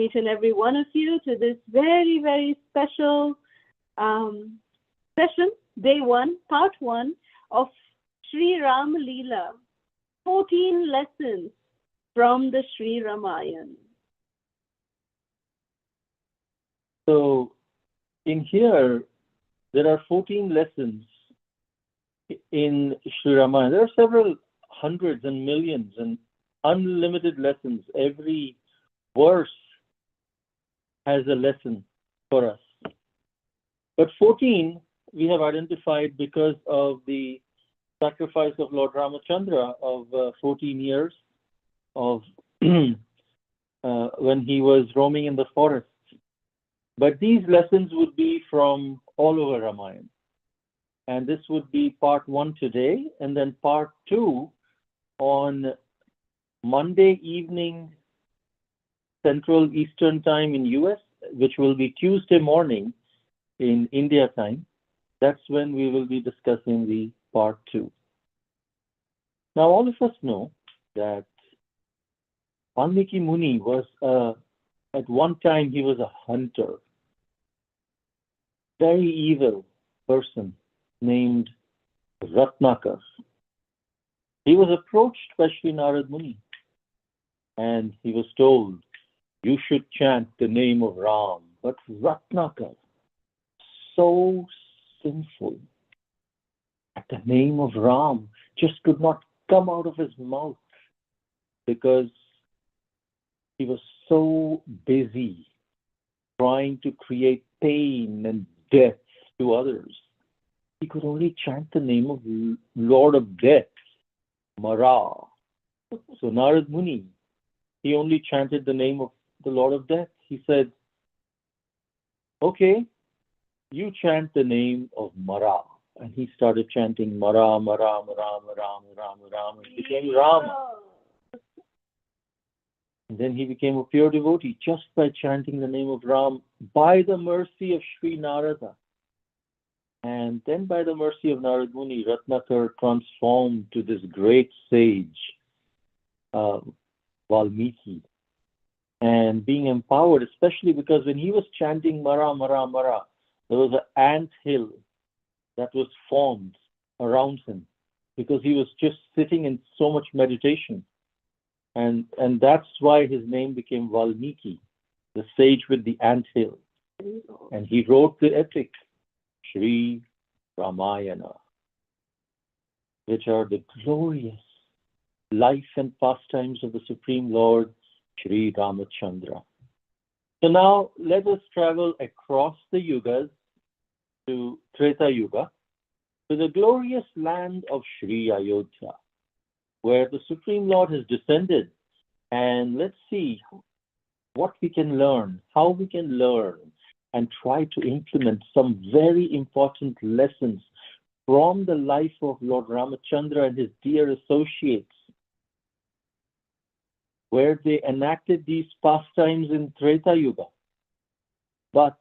each and every one of you to this very, very special session, day 1, part 1 of Sri Ram Leela, 14 lessons from the Sri Ramayana. So, in here, there are 14 lessons in Sri Ramayana. There are several hundreds and millions and unlimited lessons. Every verse has a lesson for us. But 14 we have identified because of the sacrifice of Lord Ramachandra of 14 years of when he was roaming in the forest. But these lessons would be from all over Ramayana. And this would be part 1 today, and then part 2 on Monday evening, Central Eastern Time in US, which will be Tuesday morning in India time. That's when we will be discussing the part 2. Now, all of us know that Valmiki Muni was, at one time, he was a hunter. Very evil person named Ratnakar. He was approached by Sri Narad Muni and he was told, you should chant the name of Ram. But Ratnakar, so sinful, at the name of Ram just could not come out of his mouth because he was so busy trying to create pain and death to others. He could only chant the name of Lord of Death, Mara. So Narad Muni, he only chanted the name of the Lord of Death. He said, okay, you chant the name of Mara. And he started chanting Mara, Mara, Mara, Mara, Mara, Mara, and it became Rama. And then he became a pure devotee just by chanting the name of Ram by the mercy of Sri Narada. And then by the mercy of Narad Muni, Ratnakar transformed to this great sage, Valmiki. And being empowered, especially because when he was chanting Mara, Mara, Mara, there was an ant hill that was formed around him because he was just sitting in so much meditation. And that's why his name became Valmiki, the sage with the ant hill. And he wrote the epic, Sri Ramayana, which are the glorious life and pastimes of the Supreme Lord, Sri Ramachandra. So now let us travel across the yugas to Treta Yuga, to the glorious land of Sri Ayodhya, where the Supreme Lord has descended. And let's see what we can learn, how we can learn, and try to implement some very important lessons from the life of Lord Ramachandra and his dear associates, where they enacted these pastimes in Treta Yuga, but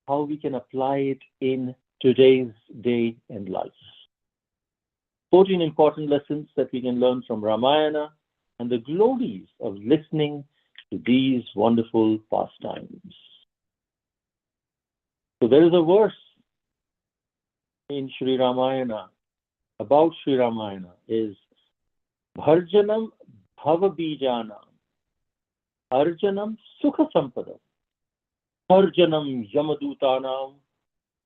how we can apply it in today's day and life. 14 important lessons that we can learn from Ramayana and the glories of listening to these wonderful pastimes. So there is a verse in Sri Ramayana about Sri Ramayana is Bharjanam Bhavabijanam Arjanam Sukha Sampadam Arjanam Yamadutanam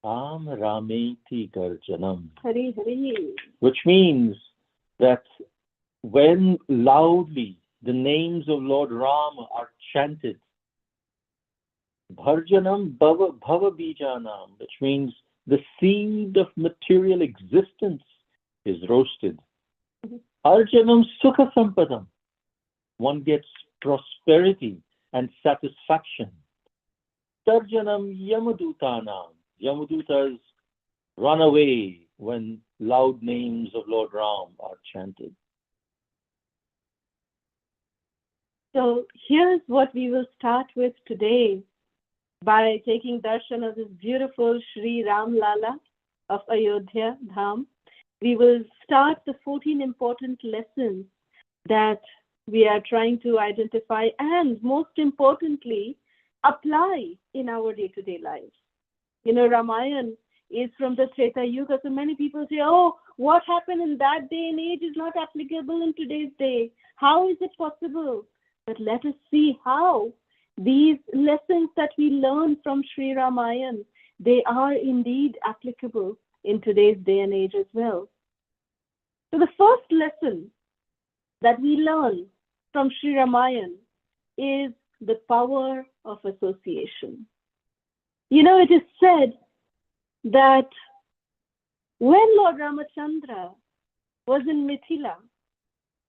Am Rameti Garjanam. Hari Hari. Which means that when loudly the names of Lord Rama are chanted, Bharjanam Bhavabijanam, which means the seed of material existence is roasted. Arjanam Sukha Sampadam, one gets prosperity and satisfaction. Tarjanam Yamadutanam, Yamadutas run away when loud names of Lord Ram are chanted. So here's what we will start with today by taking darshan of this beautiful Sri Ram Lala of Ayodhya Dham. We will start the 14 important lessons that we are trying to identify and, most importantly, apply in our day-to-day lives. Ramayana is from the Treta Yuga, so many people say, oh, what happened in that day and age is not applicable in today's day. How is it possible? But let us see how these lessons that we learn from Sri Ramayana, they are indeed applicable in today's day and age as well. So the first lesson that we learn from Sri Ramayana is the power of association. It is said that when Lord Ramachandra was in Mithila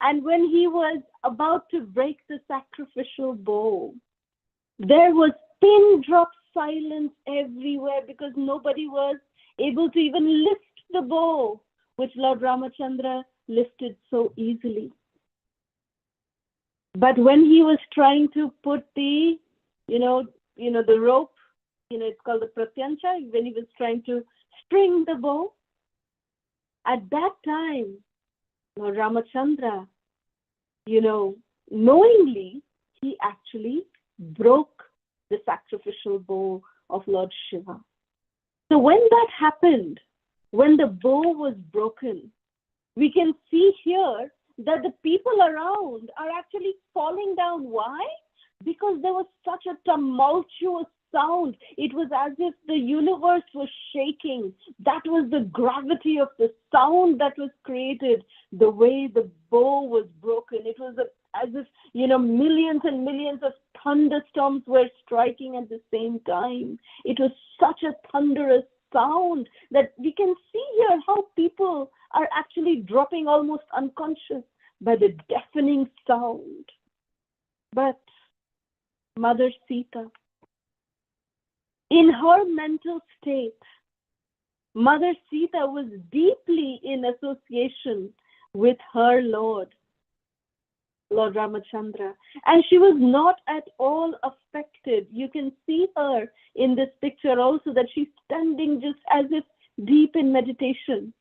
and when he was about to break the sacrificial bow, there was pin drop silence everywhere because nobody was able to even lift the bow, which Lord Ramachandra lifted so easily. But when he was trying to put the rope, it's called the pratyancha, when he was trying to string the bow, at that time, Lord Ramachandra, knowingly, he actually broke the sacrificial bow of Lord Shiva. So when that happened, when the bow was broken, we can see here that the people around are actually falling down. Why? Because there was such a tumultuous sound. It was as if the universe was shaking. That was the gravity of the sound that was created, the way the bow was broken. It was as if, millions and millions of thunderstorms were striking at the same time. It was such a thunderous sound that we can see here how people are actually dropping almost unconscious by the deafening sound. But Mother Sita, in her mental state, Mother Sita was deeply in association with her Lord Ramachandra, and she was not at all affected. You can see her in this picture also, that she's standing just as if deep in meditation.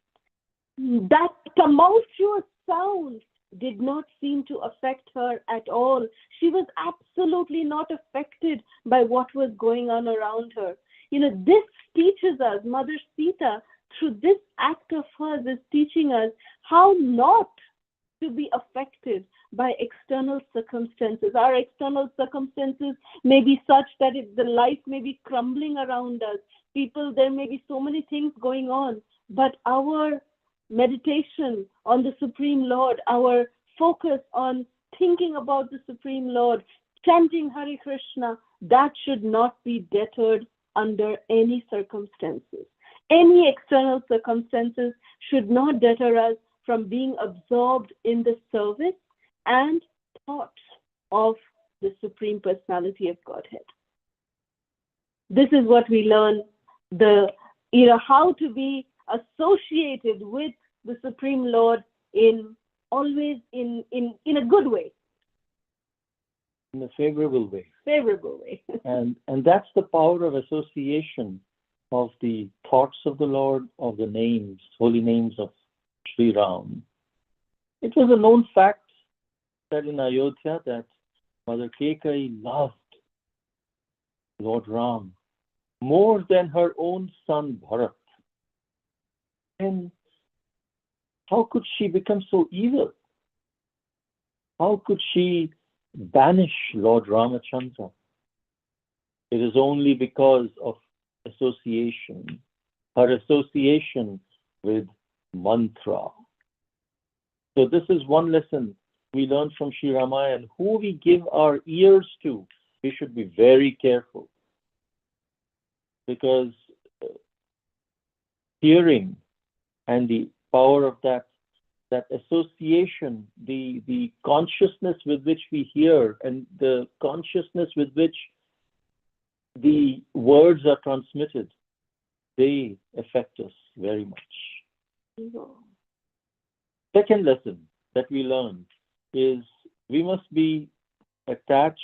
That tumultuous sound did not seem to affect her at all. She was absolutely not affected by what was going on around her. This teaches us, Mother Sita, through this act of hers, is teaching us how not to be affected by external circumstances. Our external circumstances may be such that the life may be crumbling around us. There may be so many things going on, but our meditation on the Supreme Lord, our focus on thinking about the Supreme Lord, chanting Hare Krishna, that should not be deterred under any circumstances. Any external circumstances should not deter us from being absorbed in the service and thoughts of the Supreme Personality of Godhead. This is what we learn, how to be associated with the Supreme Lord always in a good way. In a favorable way. Favorable way. and that's the power of association of the thoughts of the Lord, of the names, holy names of Sri Ram. It was a known fact that in Ayodhya that Mother Kekai loved Lord Ram more than her own son Bharath. And how could she become so evil? How could she banish Lord Ramachandra? It is only because of association, her association with mantra. So this is one lesson we learn from Sri Ramayana. Who we give our ears to, we should be very careful. Because hearing and the power of that association, the consciousness with which we hear and the consciousness with which the words are transmitted, they affect us very much. Second lesson that we learn is we must be attached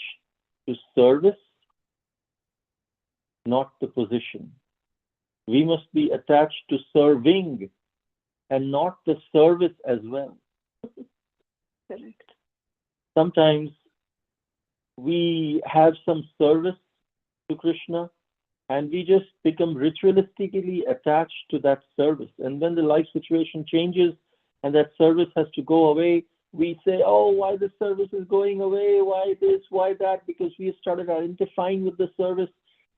to service, not the position. We must be attached to serving and not the service as well. Correct. sometimes we have some service to Krishna and we just become ritualistically attached to that service. And when the life situation changes and that service has to go away, we say, oh, why the service is going away? Why this? Why that? Because we started identifying with the service.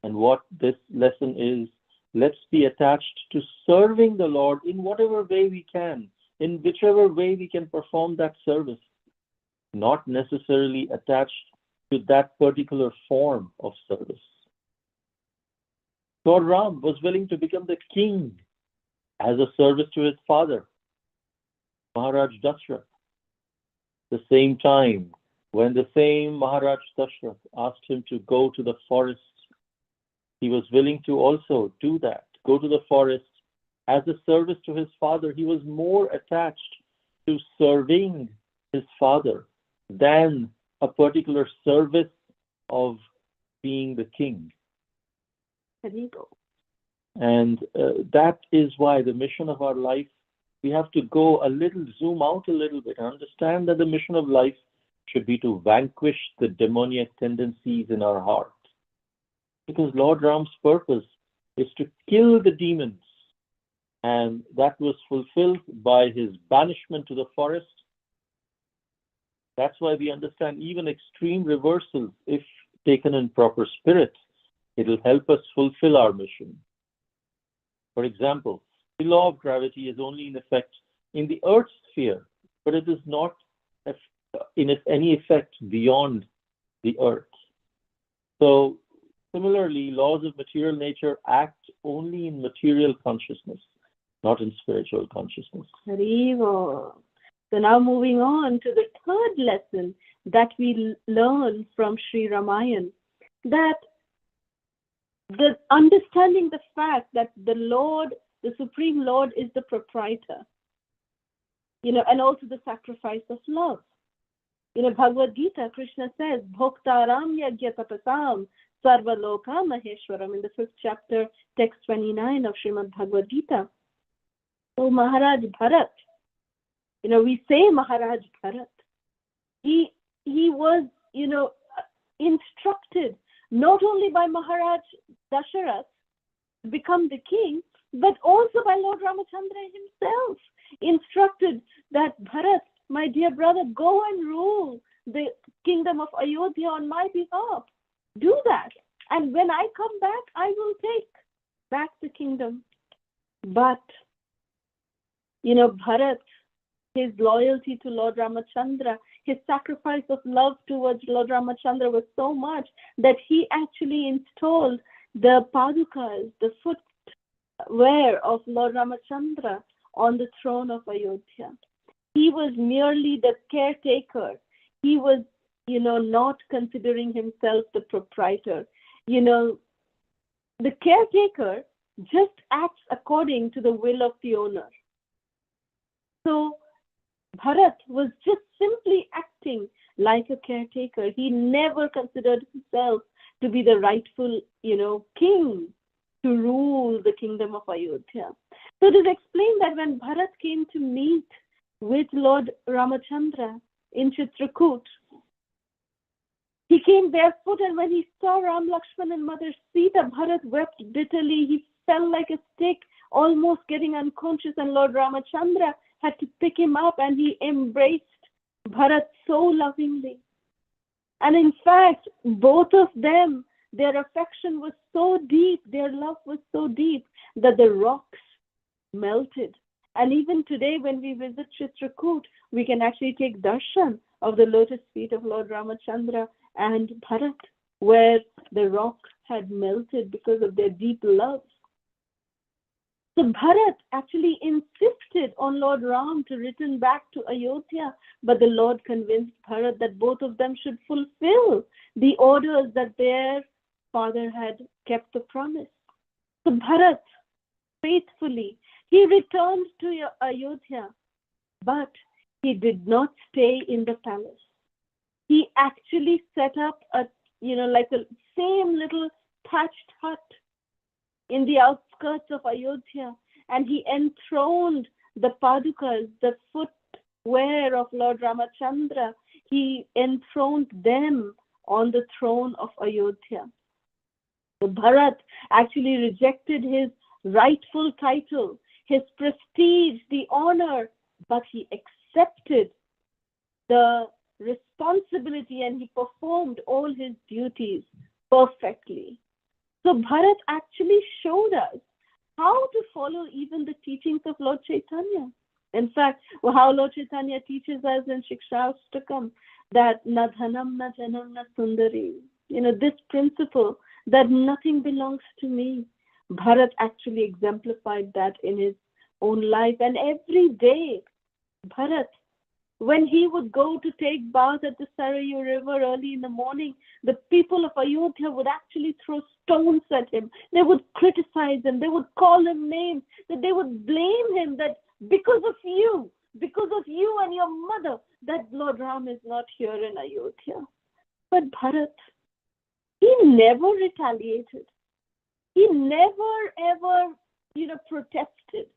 And what this lesson is, let's be attached to serving the Lord in whatever way we can, in whichever way we can perform that service, not necessarily attached to that particular form of service. Lord Ram was willing to become the king as a service to his father, Maharaj Dashrath. The same time, when the same Maharaj Dashrath asked him to go to the forest, he was willing to also do that, go to the forest as a service to his father. He was more attached to serving his father than a particular service of being the king. And that is why the mission of our life, we have to go a little, zoom out a little bit, and understand that the mission of life should be to vanquish the demoniac tendencies in our heart. Because Lord Ram's purpose is to kill the demons. And that was fulfilled by his banishment to the forest. That's why we understand even extreme reversals, if taken in proper spirit, it will help us fulfill our mission. For example, the law of gravity is only in effect in the Earth's sphere, but it is not in any effect beyond the Earth. So, similarly, laws of material nature act only in material consciousness, not in spiritual consciousness. Harivo. So now moving on to the third lesson that we learn from Sri Ramayana, that the understanding the fact that the Lord, the Supreme Lord, is the proprietor, and also the sacrifice of love. Bhagavad Gita, Krishna says, Bhoktaram yagya tapasam sarva loka maheshwaram, in the 5th chapter, text 29 of Srimad Bhagavad Gita. So Maharaj Bharath, we say Maharaj Bharath, he was, instructed not only by Maharaj Dasharath to become the king, but also by Lord Ramachandra himself, instructed that Bharath, my dear brother, go and rule the kingdom of Ayodhya on my behalf. Do that. And when I come back, I will take back the kingdom. But, Bharath, his loyalty to Lord Ramachandra, his sacrifice of love towards Lord Ramachandra was so much that he actually installed the padukas, the footwear of Lord Ramachandra, on the throne of Ayodhya. He was merely the caretaker. He was, not considering himself the proprietor. The caretaker just acts according to the will of the owner. So Bharat was just simply acting like a caretaker. He never considered himself to be the rightful, king to rule the kingdom of Ayodhya. So it is explained that when Bharat came to meet with Lord Ramachandra in Chitrakoot, he came barefoot, and when he saw Ram, Lakshman and Mother Sita, Bharat wept bitterly. He fell like a stick, almost getting unconscious, and Lord Ramachandra had to pick him up, and he embraced Bharat so lovingly. And in fact, both of them, their affection was so deep, their love was so deep, that the rocks melted. And even today, when we visit Chitrakoot, we can actually take darshan of the lotus feet of Lord Ramachandra and Bharat, where the rock had melted because of their deep love. So Bharat actually insisted on Lord Ram to return back to Ayodhya, but the Lord convinced Bharat that both of them should fulfill the orders that their father had kept the promise. So Bharat, faithfully, he returned to Ayodhya, but he did not stay in the palace. He actually set up a same little thatched hut in the outskirts of Ayodhya, and he enthroned the padukas, the footwear of Lord Ramachandra. he enthroned them on the throne of Ayodhya. So Bharat actually rejected his rightful title, his prestige, the honor, but he accepted the responsibility and he performed all his duties perfectly. So Bharat actually showed us how to follow even the teachings of Lord Chaitanya. In fact, how Lord Chaitanya teaches us in Shikshastakam that na dhanam na janam na sundari. This principle that nothing belongs to me. Bharat actually exemplified that in his own life. And every day, Bharat, when he would go to take bath at the Sarayu River early in the morning, the people of Ayodhya would actually throw stones at him. They would criticize him. They would call him names. That they would blame him that because of you and your mother, that Lord Ram is not here in Ayodhya. But Bharat, he never retaliated. He never ever, protested.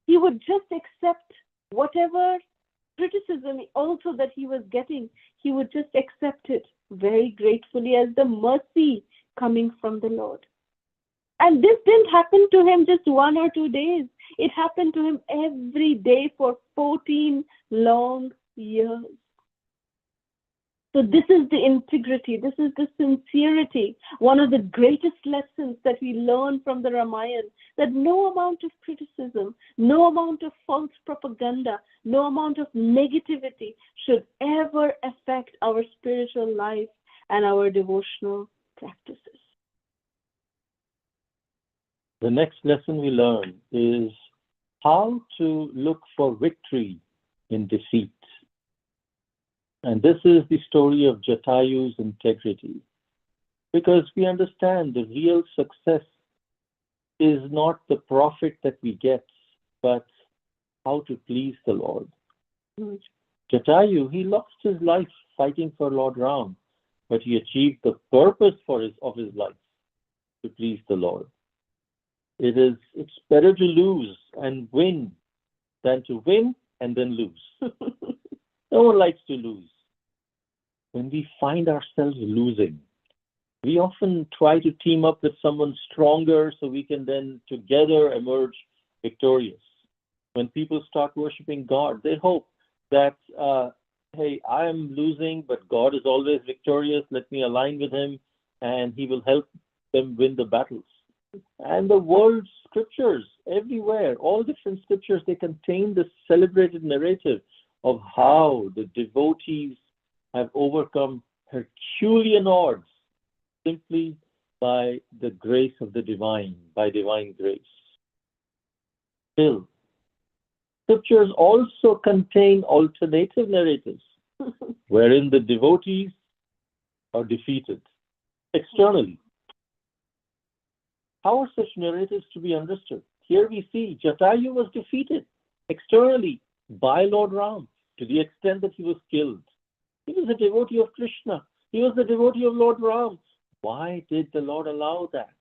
He would just accept whatever criticism also that he was getting. He would just accept it very gratefully as the mercy coming from the Lord. And this didn't happen to him just 1 or 2 days. It happened to him every day for 14 long years. So this is the integrity, this is the sincerity, one of the greatest lessons that we learn from the Ramayana, that no amount of criticism, no amount of false propaganda, no amount of negativity should ever affect our spiritual life and our devotional practices. The next lesson we learn is how to look for victory in defeat. And this is the story of Jatayu's integrity. Because we understand the real success is not the profit that we get, but how to please the Lord. Jatayu, he lost his life fighting for Lord Ram, but he achieved the purpose of his life, to please the Lord. It's better to lose and win than to win and then lose. No one likes to lose. When we find ourselves losing, we often try to team up with someone stronger so we can then together emerge victorious. When people start worshiping God, they hope that, hey, I am losing, but God is always victorious. Let me align with him and he will help them win the battles. And the world's scriptures, everywhere, all different scriptures, they contain this celebrated narrative of how the devotees have overcome Herculean odds simply by the grace of the divine, by divine grace. Still, scriptures also contain alternative narratives wherein the devotees are defeated externally. How are such narratives to be understood? Here we see Jatayu was defeated externally by Lord Ram to the extent that he was killed. He was a devotee of Krishna. He was the devotee of Lord Ram. Why did the Lord allow that?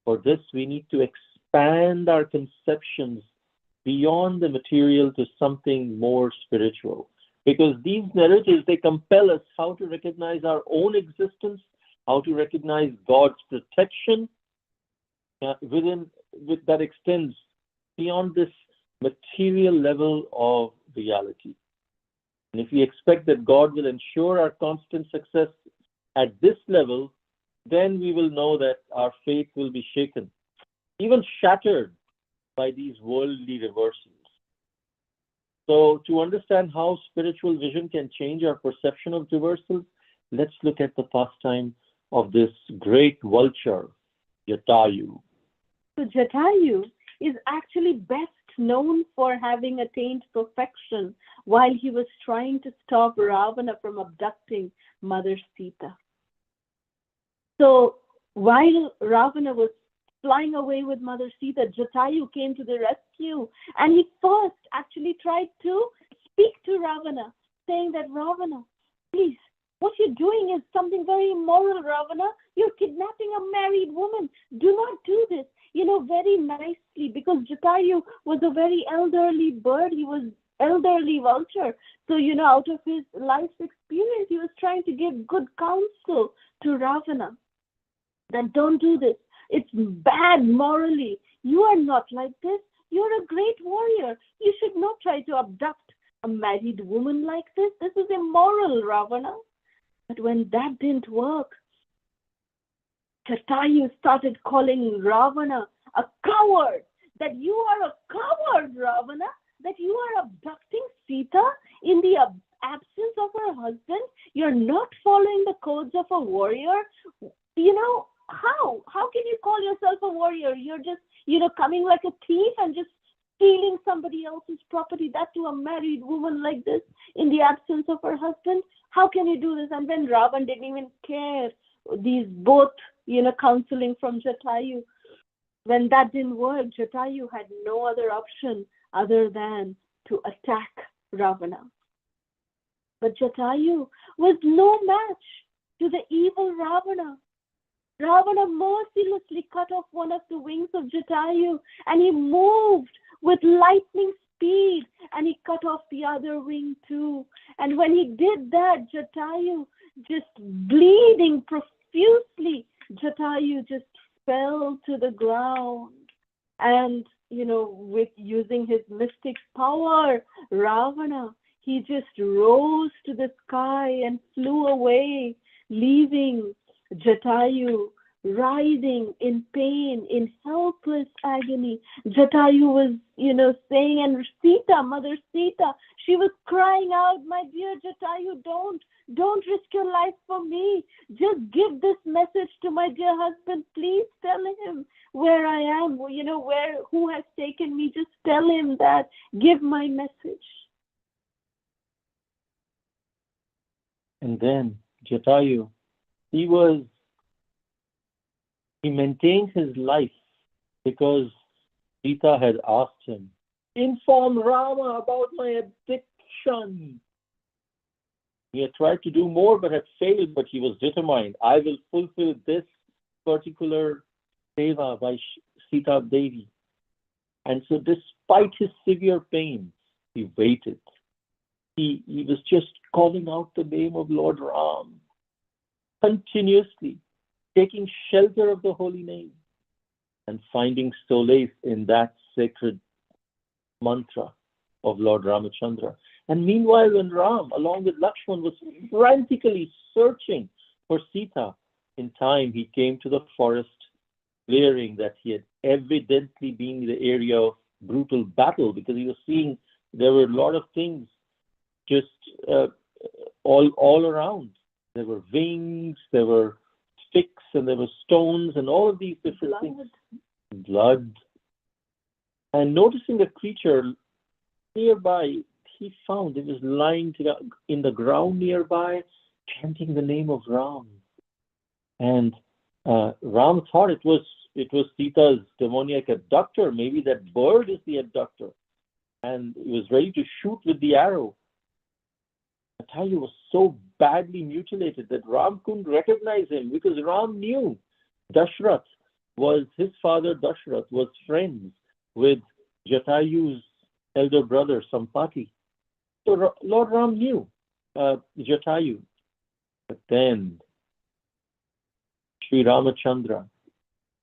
For this, we need to expand our conceptions beyond the material to something more spiritual. Because these narratives, they compel us how to recognize our own existence, how to recognize God's protection that extends beyond this material level of reality. And if we expect that God will ensure our constant success at this level, then we will know that our faith will be shaken, even shattered by these worldly reversals. So to understand how spiritual vision can change our perception of reversals, let's look at the pastime of this great vulture, Jatayu. So Jatayu is actually best known for having attained perfection while he was trying to stop Ravana from abducting Mother Sita. So while Ravana was flying away with Mother Sita, Jatayu came to the rescue, and he first actually tried to speak to Ravana, saying that, Ravana, please, what you're doing is something very immoral, Ravana. You're kidnapping a married woman. Do not do this. Very nicely, because Jatayu was a very elderly bird. He was elderly vulture. So, out of his life's experience, he was trying to give good counsel to Ravana. That don't do this. It's bad morally. You are not like this. You're a great warrior. You should not try to abduct a married woman like this. This is immoral, Ravana. But when that didn't work, Jatayu started calling Ravana a coward. That you are a coward, Ravana. That you are abducting Sita in the absence of her husband. You're not following the codes of a warrior. How? How can you call yourself a warrior? You're just, coming like a thief and just stealing somebody else's property, that to a married woman like this in the absence of her husband. How can you do this? And then Ravan didn't even care. These both, counseling from Jatayu. When that didn't work, Jatayu had no other option other than to attack Ravana. But Jatayu was no match to the evil Ravana. Ravana mercilessly cut off one of the wings of Jatayu, and he moved with lightning speed, and he cut off the other wing too. And when he did that, Jatayu, just bleeding profusely, Jatayu just fell to the ground. And, with using his mystic power, Ravana, he just rose to the sky and flew away, leaving Jatayu writhing in pain, in helpless agony. Jatayu was, saying, and Sita, Mother Sita, she was crying out, my dear Jatayu, don't risk your life for me. Just give this message to my dear husband. Please tell him where I am, who has taken me. Just tell him that. Give my message. And then Jatayu, he maintained his life because Sita had asked him, inform Rama about my addiction. He had tried to do more but had failed, but he was determined. I will fulfill this particular seva by Sita Devi. And so despite his severe pains, he waited. He was just calling out the name of Lord Ram continuously, taking shelter of the holy name and finding solace in that sacred mantra of Lord Ramachandra. And meanwhile, when Ram, along with Lakshman, was frantically searching for Sita, in time he came to the forest clearing that he had evidently been in the area of brutal battle, because he was seeing there were a lot of things just all around. There were wings, there were sticks, and there were stones, and all of these different things. Blood. And noticing a creature nearby, he found it was lying in the ground nearby, chanting the name of Ram. And Ram thought it was Sita's demoniac abductor. Maybe that bird is the abductor. And he was ready to shoot with the arrow. Jatayu was so badly mutilated that Ram couldn't recognize him, because Ram knew his father Dashrath was friends with Jatayu's elder brother Sampati. So Lord Ram knew Jatayu. But then Sri Ramachandra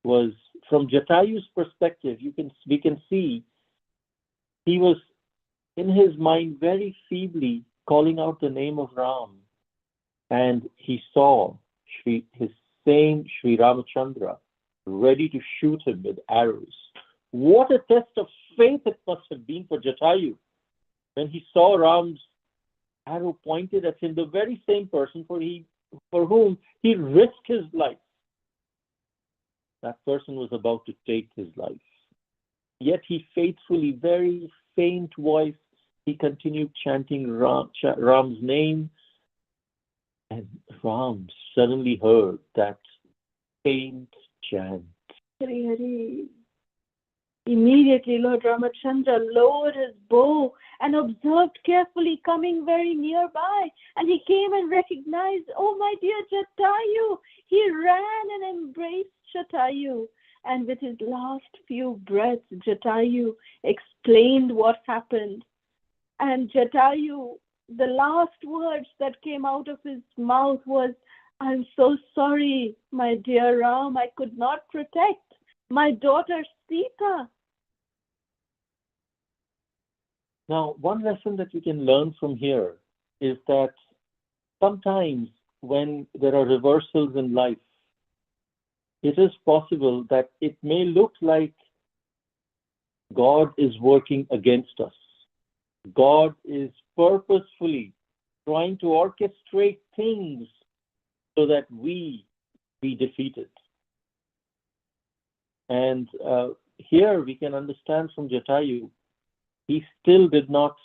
was, from Jatayu's perspective, we can see he was in his mind very feebly calling out the name of Ram, and he saw his same Sri Ramachandra ready to shoot him with arrows. What a test of faith it must have been for Jatayu when he saw Ram's arrow pointed at him, the very same person for whom he risked his life. That person was about to take his life. Yet he faithfully, very faint voice, he continued chanting Ram's name, and Ram suddenly heard that faint chant. Hari Hari. Immediately Lord Ramachandra lowered his bow and observed carefully, coming very nearby, and he came and recognized, oh my dear Jatayu. He ran and embraced Jatayu, and with his last few breaths, Jatayu explained what happened. And Jatayu, the last words that came out of his mouth was, I'm so sorry, my dear Ram, I could not protect my daughter Sita. Now, one lesson that we can learn from here is that sometimes when there are reversals in life, it is possible that it may look like God is working against us. God is purposefully trying to orchestrate things so that we be defeated. And here we can understand from Jatayu, he still did not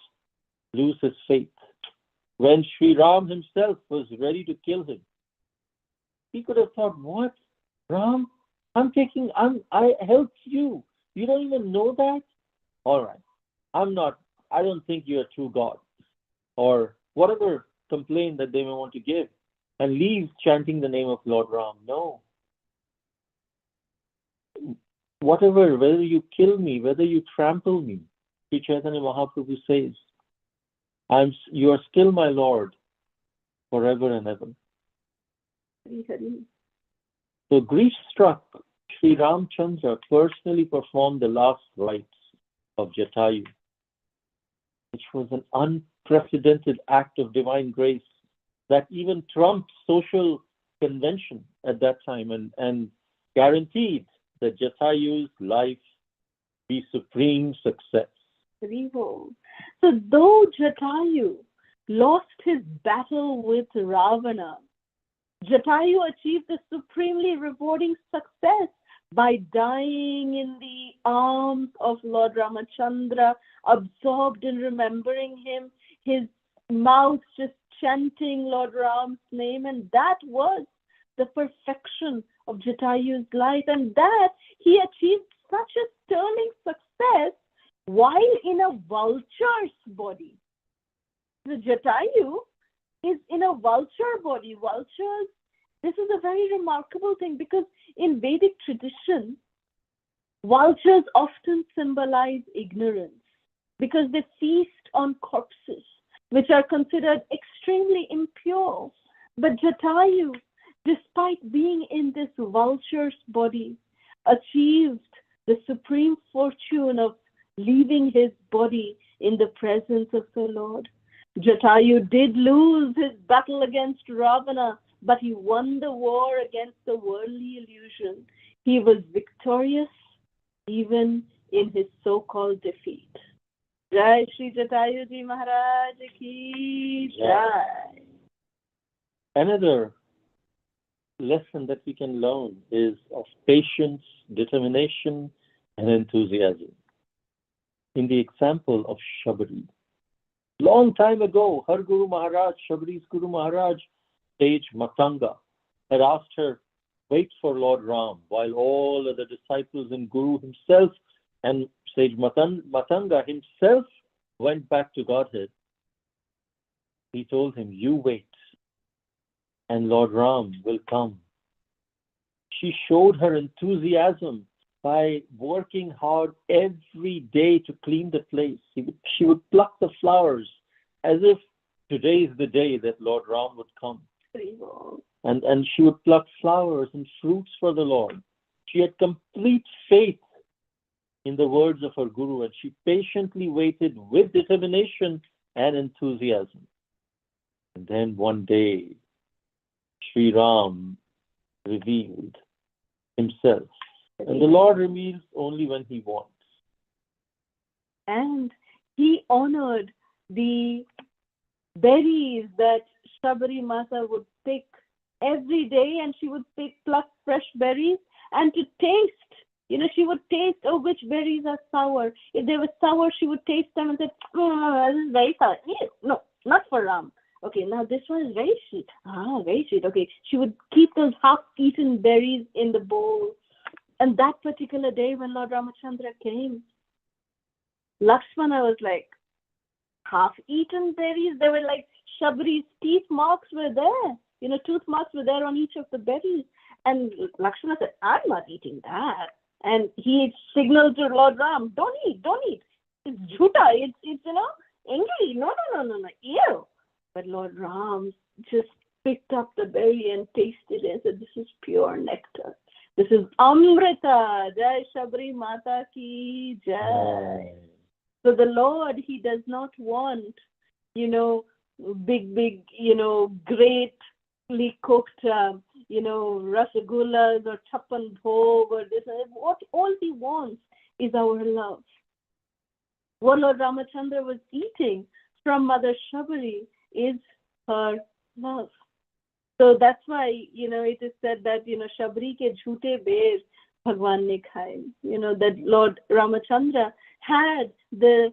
lose his faith. When Sri Ram himself was ready to kill him, he could have thought, what? Ram, I helped you. You don't even know that? All right. I don't think you're a true God. Or whatever complaint that they may want to give. And leave chanting the name of Lord Ram. No. Whatever, whether you kill me, whether you trample me, Sri Chaitanya Mahaprabhu says, you are still my Lord forever and ever. So grief-struck, Sri Ramchandra personally performed the last rites of Jatayu, which was an unprecedented act of divine grace that even trumped social convention at that time and guaranteed that Jatayu's life be supreme success. So though Jatayu lost his battle with Ravana, Jatayu achieved the supremely rewarding success by dying in the arms of Lord Ramachandra, absorbed in remembering him, his mouth just chanting Lord Ram's name, and that was the perfection of Jatayu's life, and that he achieved such a sterling success while in a vulture's body. The Jatayu is in a vulture body. Vultures, this is a very remarkable thing because in Vedic tradition, vultures often symbolize ignorance because they feast on corpses which are considered extremely impure. But Jatayu, despite being in this vulture's body, achieved the supreme fortune of leaving his body in the presence of the Lord. Jatayu did lose his battle against Ravana, but he won the war against the worldly illusion. He was victorious even in his so-called defeat. Jai Shri Jatayu Ji Maharaj Ki Jai. Another lesson that we can learn is of patience, determination, and enthusiasm. In the example of Shabari. Long time ago, her Guru Maharaj, Shabari's Guru Maharaj, sage Matanga, had asked her, wait for Lord Ram, while all other disciples and Guru himself and sage Matanga himself went back to Godhead. He told him, you wait, and Lord Ram will come. She showed her enthusiasm by working hard every day to clean the place. She would pluck the flowers as if today is the day that Lord Ram would come. And she would pluck flowers and fruits for the Lord. She had complete faith in the words of her Guru, and she patiently waited with determination and enthusiasm. And then one day, Sri Ram revealed himself. And the Lord reveals only when he wants. And he honored the berries that Shabari Mata would pick every day, and she would pluck fresh berries and to taste. She would taste, which berries are sour. If they were sour, she would taste them and say, this is very sour. No, not for Ram. Okay, now this one is very sweet. Very sweet. Okay, she would keep those half-eaten berries in the bowl. And that particular day when Lord Ramachandra came, Lakshmana was like, half-eaten berries? They were like Shabari's teeth marks were there. Tooth marks were there on each of the berries. And Lakshmana said, I'm not eating that. And he signaled to Lord Ram, don't eat. It's jhuta. angry. No, no, no, no, no. Ew. But Lord Ram just picked up the berry and tasted it and said, this is pure nectar. This is Amrita. Jai Shabari Mata ki Jai. So the Lord, he does not want, big, greatly cooked, rasagullas or chappan bhog or this. What all he wants is our love. What Lord Ramachandra was eating from Mother Shabari is her love. So that's why, it is said that, Shabari ke jhoote ber Bhagwan ne khaye. That Lord Ramachandra had the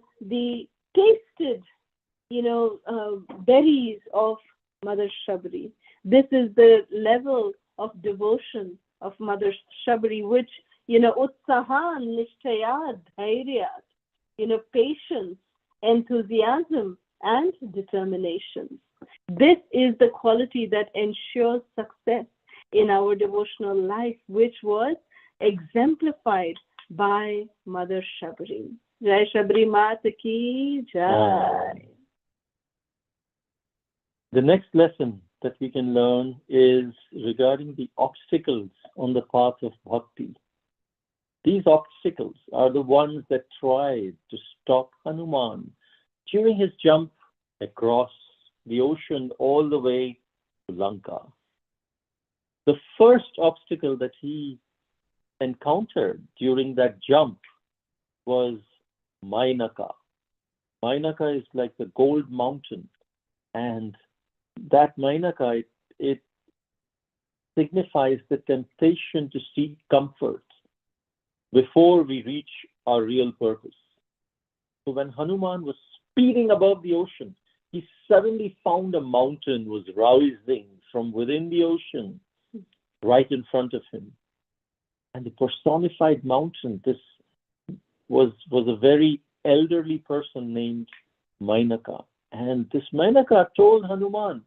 tasted, berries of Mother Shabari. This is the level of devotion of Mother Shabari, which, utsahan, nishtayat, dhairyat, patience, enthusiasm, and determination. This is the quality that ensures success in our devotional life, which was exemplified by Mother Shabari. Jai Shabari Mata ki Jai. The next lesson that we can learn is regarding the obstacles on the path of bhakti. These obstacles are the ones that tried to stop Hanuman during his jump across the ocean all the way to Lanka. The first obstacle that he encountered during that jump was Mainaka. Mainaka is like the gold mountain, and that Mainaka, it signifies the temptation to seek comfort before we reach our real purpose. So when Hanuman was speeding above the ocean, he suddenly found a mountain was rising from within the ocean right in front of him. And the personified mountain, this was a very elderly person named Mainaka. And this Mainaka told Hanuman,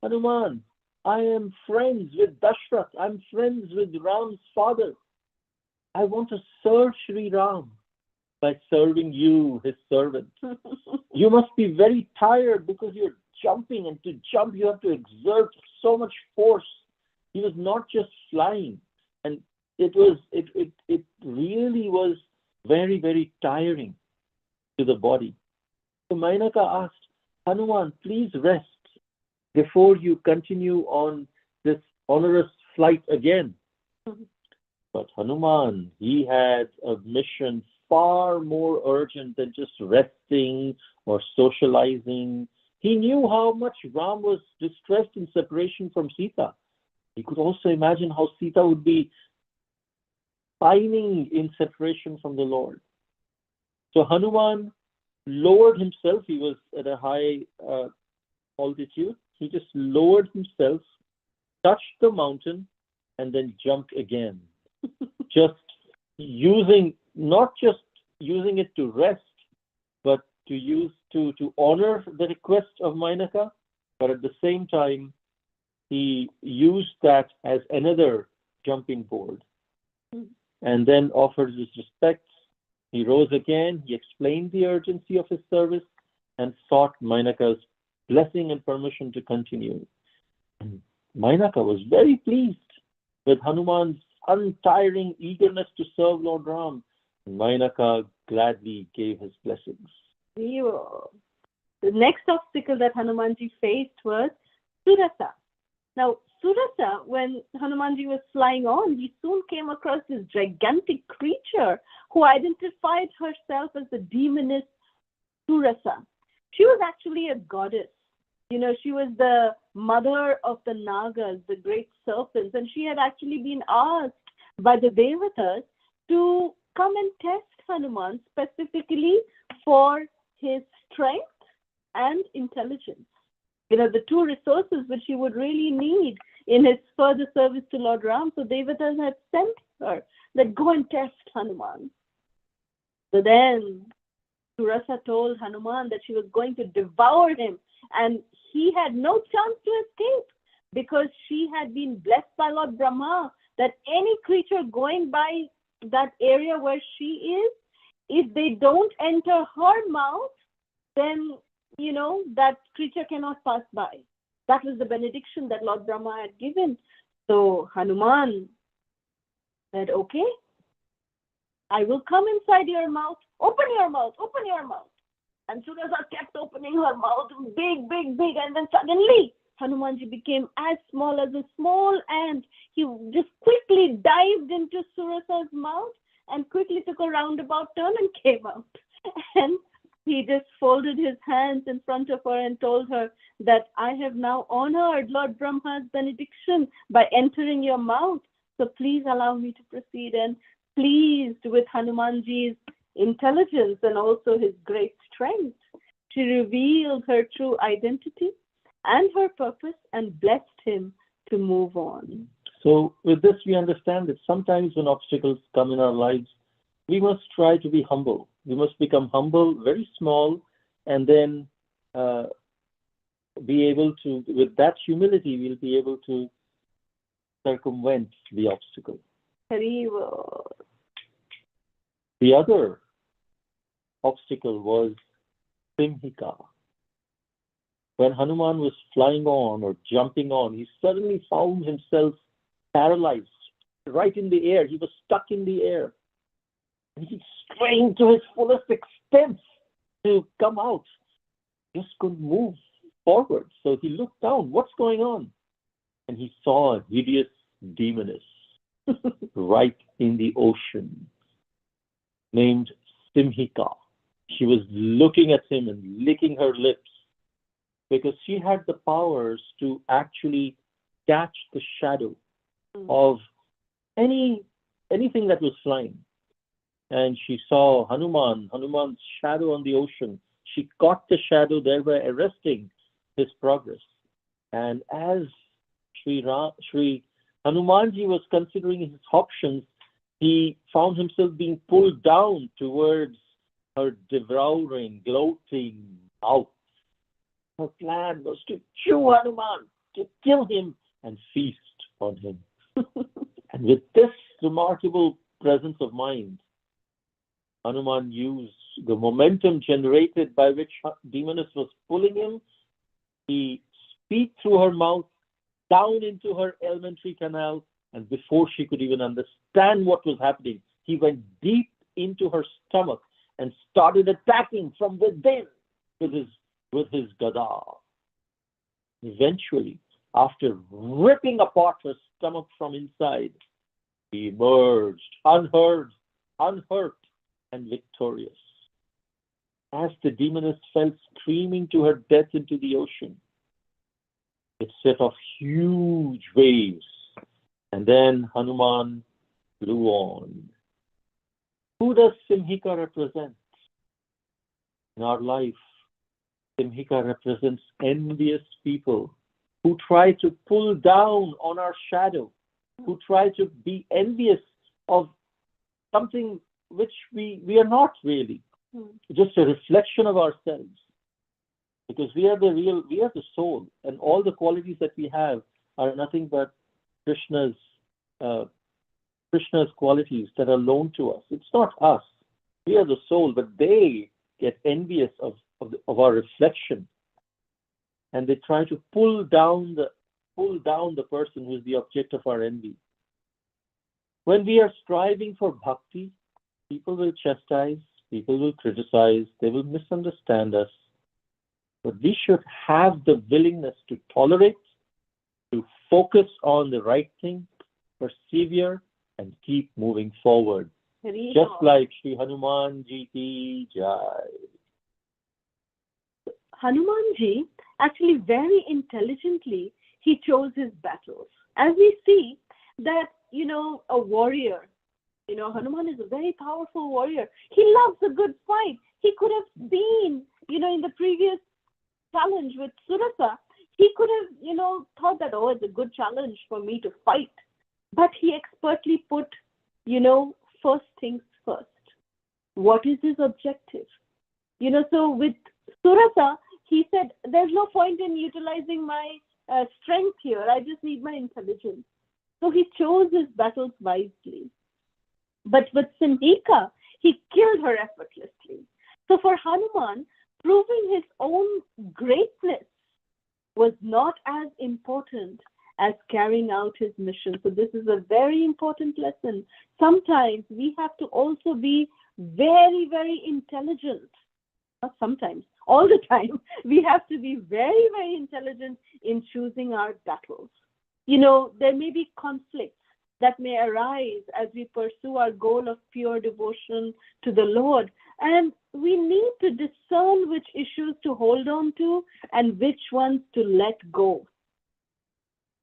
Hanuman, I am friends with Dashrath. I'm friends with Ram's father. I want to serve Sri Ram by serving you, his servant. You must be very tired because you're jumping, and to jump you have to exert so much force. He was not just flying, and it really was very, very tiring to the body. So Mainaka asked, Hanuman, please rest before you continue on this onerous flight again. But Hanuman, he had a mission far more urgent than just resting or socializing. He knew how much Ram was distressed in separation from Sita. He could also imagine how Sita would be pining in separation from the Lord. So Hanuman lowered himself. He was at a high altitude. He just lowered himself, touched the mountain, and then jumped again. Not just using it to rest, but to honor the request of Mainaka, but at the same time, he used that as another jumping board, and then offered his respects. He rose again, he explained the urgency of his service, and sought Mainaka's blessing and permission to continue. And Mainaka was very pleased with Hanuman's untiring eagerness to serve Lord Ram. And Mainaka gladly gave his blessings. The next obstacle that Hanumanji faced was Surasa. Now, Surasa, when Hanumanji was flying on, he soon came across this gigantic creature who identified herself as the demoness Surasa. She was actually a goddess. She was the mother of the Nagas, the great serpents, and she had actually been asked by the Devatas to come and test Hanuman specifically for his strength and intelligence. The two resources which he would really need in his further service to Lord Ram. So Devatas had sent her that go and test Hanuman. So then Surasa told Hanuman that she was going to devour him, and he had no chance to escape because she had been blessed by Lord Brahma that any creature going by that area where she is, if they don't enter her mouth, then, that creature cannot pass by. That was the benediction that Lord Brahma had given. So Hanuman said, okay, I will come inside your mouth. Open your mouth, open your mouth. And Surasa kept opening her mouth, big, big, big. And then suddenly, Hanumanji became as small as a small ant. He just quickly dived into Surasa's mouth and quickly took a roundabout turn and came out. And he just folded his hands in front of her and told her that I have now honored Lord Brahma's benediction by entering your mouth. So please allow me to proceed. And pleased with Hanumanji's intelligence and also his great strength, she revealed her true identity and her purpose and blessed him to move on. So with this, we understand that sometimes when obstacles come in our lives, we must try to be humble. We must become humble, very small, and then be able to, with that humility, we'll be able to circumvent the obstacle. Very well. The other obstacle was Simhika. When Hanuman was flying on or jumping on, he suddenly found himself paralyzed, right in the air. He was stuck in the air. And he strained to his fullest extent to come out. Just couldn't move forward. So he looked down. What's going on? And he saw a hideous demoness right in the ocean named Simhika. She was looking at him and licking her lips because she had the powers to actually catch the shadow of anything that was flying. And she saw Hanuman's shadow on the ocean. She caught the shadow, thereby arresting his progress. And as Sri Hanumanji was considering his options, he found himself being pulled down towards her devouring, gloating mouth. Her plan was to chew Hanuman, to kill him and feast on him. And with this remarkable presence of mind, Hanuman used the momentum generated by which Demoness was pulling him. He speed through her mouth, down into her alimentary canal, and before she could even understand what was happening, he went deep into her stomach and started attacking from within with his gada. Eventually, after ripping apart her stomach from inside, he emerged unhurt, and victorious. As the demoness fell screaming to her death into the ocean, it set off huge waves, and then Hanuman flew on. Who does Simhika represent? In our life, Simhika represents envious people who try to pull down on our shadow, who try to be envious of something which we are not really, just a reflection of ourselves. Because we are the soul, and all the qualities that we have are nothing but Krishna's qualities that are known to us. It's not us. We are the soul, but they get envious of our reflection, and they try to pull down the person who is the object of our envy. When we are striving for bhakti, people will chastise, people will criticize, they will misunderstand us. But we should have the willingness to tolerate, to focus on the right thing, persevere, and keep moving forward. Just like Sri Hanumanji ki jai. Hanumanji, actually very intelligently, he chose his battles. As we see that, a warrior, Hanuman is a very powerful warrior. He loves a good fight. He could have been, in the previous challenge with Surasa, he could have, thought that, it's a good challenge for me to fight. But he expertly put, first things first. What is his objective? So with Surasa, he said, there's no point in utilizing my strength here. I just need my intelligence. So he chose his battles wisely. But with Simhika, he killed her effortlessly. So for Hanuman, proving his own greatness was not as important as carrying out his mission. So this is a very important lesson. Sometimes we have to also be very, very intelligent. Not sometimes, all the time. We have to be very, very intelligent in choosing our battles. There may be conflicts that may arise as we pursue our goal of pure devotion to the Lord. And we need to discern which issues to hold on to and which ones to let go.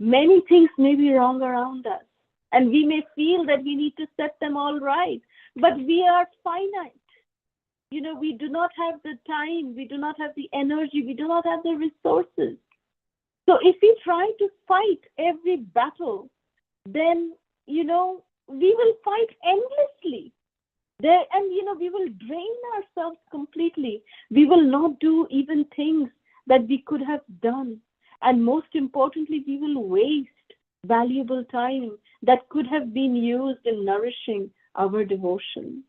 Many things may be wrong around us, and we may feel that we need to set them all right, but we are finite. We do not have the time, we do not have the energy, we do not have the resources. So if we try to fight every battle, then, we will fight endlessly. We will drain ourselves completely. We will not do even things that we could have done. And most importantly, we will waste valuable time that could have been used in nourishing our devotion.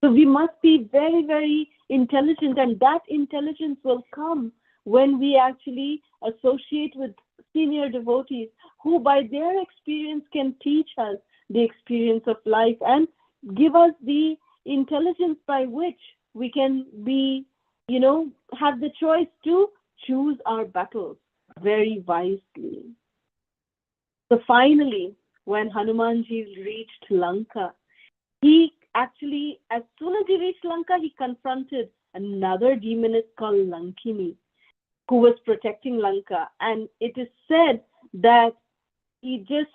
So we must be very, very intelligent, and that intelligence will come when we actually associate with senior devotees who by their experience can teach us the experience of life and give us the intelligence by which we can be, have the choice to choose our battles very wisely. So finally, when Hanumanji reached Lanka, he actually, as soon as he reached Lanka, he confronted another demoness called Lankini, who was protecting Lanka. And it is said that he just,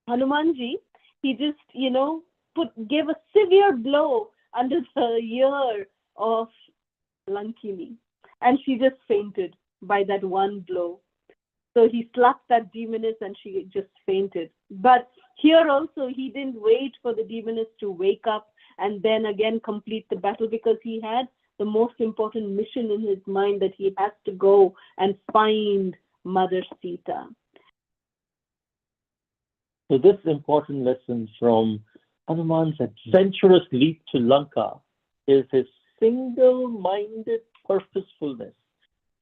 Hanumanji, he just, gave a severe blow under the ear of Lankini. And she just fainted by that one blow. So he slapped that demoness and she just fainted. But here also, he didn't wait for the demoness to wake up and then again complete the battle, because he had the most important mission in his mind, that he has to go and find Mother Sita. So this important lesson from Hanuman's adventurous leap to Lanka is his single-minded purposefulness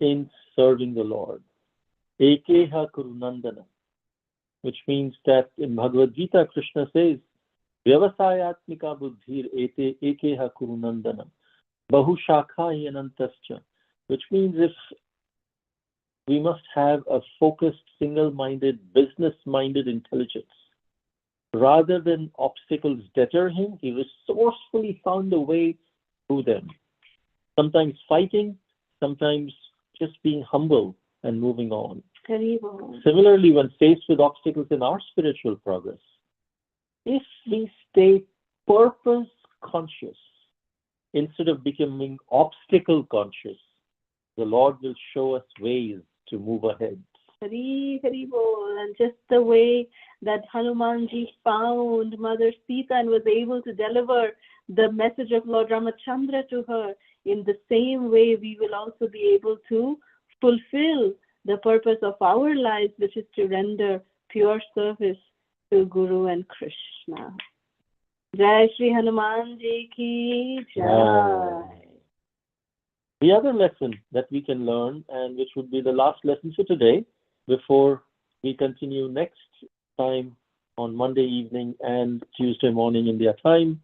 in serving the Lord. Ekeha Kurunandana, which means that in Bhagavad Gita, Krishna says, Vyavasayatmika buddhir ete ekeha kurunandana, bahushakha yanantascha, which means if we must have a focused, single-minded, business-minded intelligence. Rather than obstacles deter him, he resourcefully found a way through them. Sometimes fighting, sometimes just being humble and moving on. Similarly, when faced with obstacles in our spiritual progress, if we stay purpose conscious instead of becoming obstacle conscious, the Lord will show us ways to move ahead. Hari Bol. And just the way that Hanumanji found Mother Sita and was able to deliver the message of Lord Ramachandra to her, in the same way we will also be able to fulfill the purpose of our lives, which is to render pure service to Guru and Krishna. Jai Shri Hanuman Ji Ki Jai. The other lesson that we can learn, and which would be the last lesson for today, before we continue next time on Monday evening and Tuesday morning India time,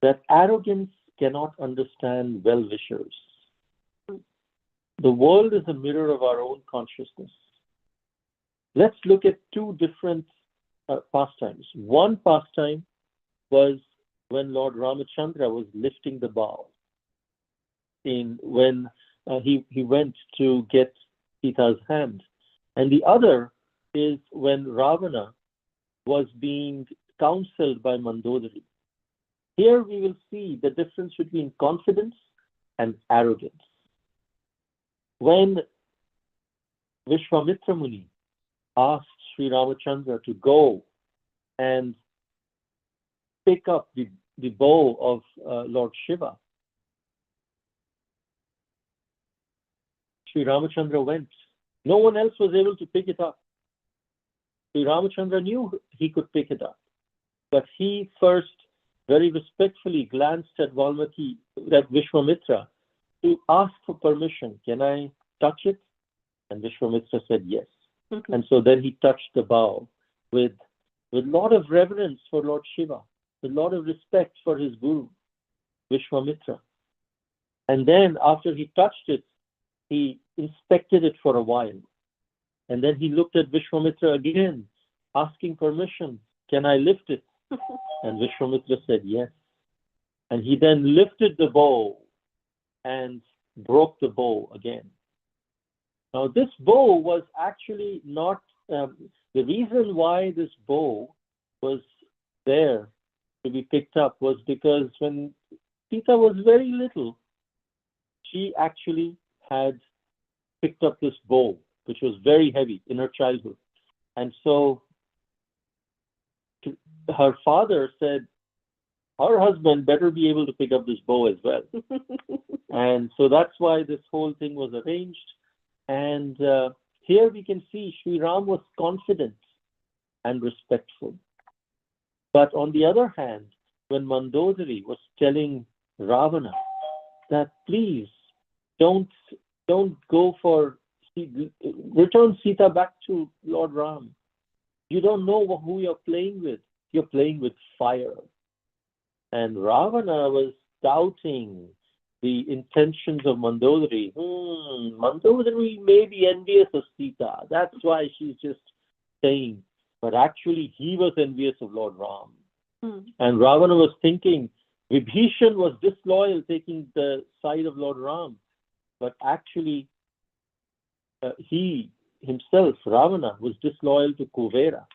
that arrogance cannot understand well-wishers. The world is a mirror of our own consciousness. Let's look at two different pastimes. One pastime was when Lord Ramachandra was lifting the bow, when he went to get Sita's hand. And the other is when Ravana was being counseled by Mandodari. Here we will see the difference between confidence and arrogance. When Vishwamitra Muni asked Sri Ramachandra to go and pick up the bow of Lord Shiva, Sri Ramachandra went. No one else was able to pick it up. Sri Ramachandra knew he could pick it up, but he first very respectfully glanced at Vishwamitra, to ask for permission. Can I touch it? And Vishwamitra said yes. Mhm. And so then he touched the bow with a lot of reverence for Lord Shiva, with a lot of respect for his guru, Vishwamitra. And then after he touched it, he inspected it for a while. And then he looked at Vishwamitra again, asking permission. Can I lift it? And Vishwamitra said yes. And he then lifted the bow and broke the bow again. Now, this bow was actually not, the reason why this bow was there to be picked up was because when Sita was very little, she actually had picked up this bow, which was very heavy in her childhood. And so her father said, her husband better be able to pick up this bow as well. And so that's why this whole thing was arranged. And here we can see Sri Ram was confident and respectful. But on the other hand, when Mandodari was telling Ravana that please don't go for, return Sita back to Lord Ram. You don't know who you're playing with. You're playing with fire. And Ravana was doubting the intentions of Mandodari. Mandodari may be envious of Sita. That's why she's just saying. But actually, he was envious of Lord Ram. And Ravana was thinking, Vibhishan was disloyal, taking the side of Lord Ram. But actually, he himself, Ravana, was disloyal to Kuvera.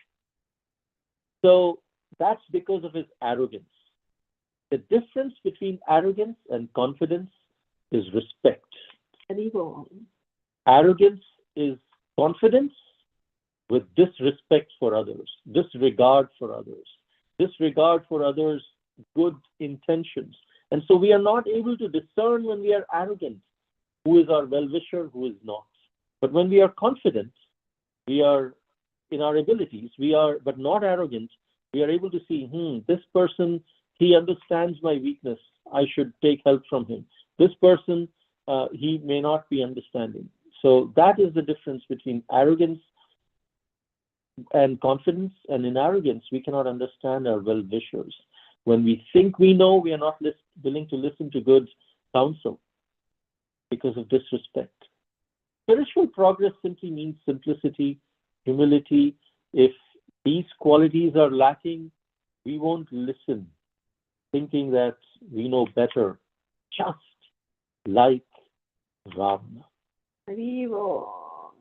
So that's because of his arrogance. The difference between arrogance and confidence is respect. Very wrong. Arrogance is confidence with disrespect for others, disregard for others, disregard for others' good intentions. And so we are not able to discern when we are arrogant who is our well-wisher, who is not. But when we are confident, we are in our abilities, but not arrogant, we are able to see, this person, he understands my weakness. I should take help from him. This person, he may not be understanding. So that is the difference between arrogance and confidence. And in arrogance, we cannot understand our well-wishers. When we think we know, we are not willing to listen to good counsel because of disrespect. Spiritual progress simply means simplicity, humility. If these qualities are lacking, we won't listen, thinking that we know better, just like Ravana. Very wrong.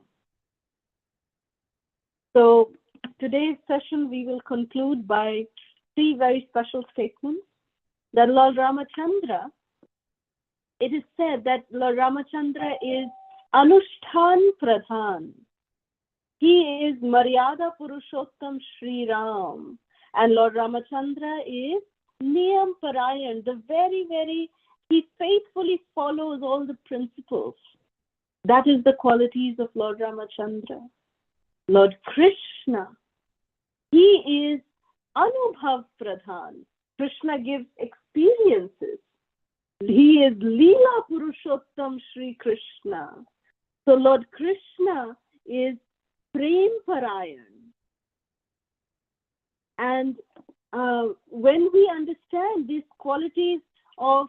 So today's session we will conclude by 3 very special statements. That Lord Ramachandra, it is said that Lord Ramachandra is Anushtan Pradhan. He is Maryada Purushottam Sri Ram. And Lord Ramachandra is Niyam Parayan, he faithfully follows all the principles. That is the qualities of Lord Ramachandra. Lord Krishna, he is Anubhav Pradhan. Krishna gives experiences. He is Leela Purushottam Sri Krishna. So Lord Krishna is Prem Parayan. And when we understand these qualities of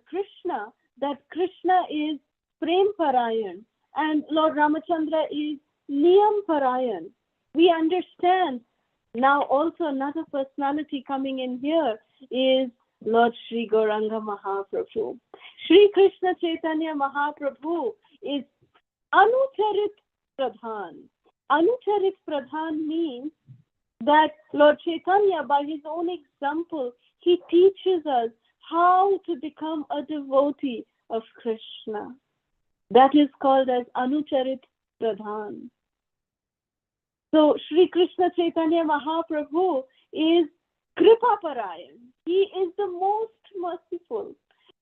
Krishna, that Krishna is Prem Parayan and Lord Ramachandra is Niyam Parayan, we understand now also another personality coming in here is Lord Sri Gauranga Mahaprabhu. Sri Krishna Chaitanya Mahaprabhu is Anucharit Pradhan. Anucharit Pradhan means that Lord Chaitanya, by his own example, he teaches us how to become a devotee of Krishna. That is called as Anucharit Pradhan. So Sri Krishna Chaitanya Mahaprabhu is Kripa Parayan. He is the most merciful.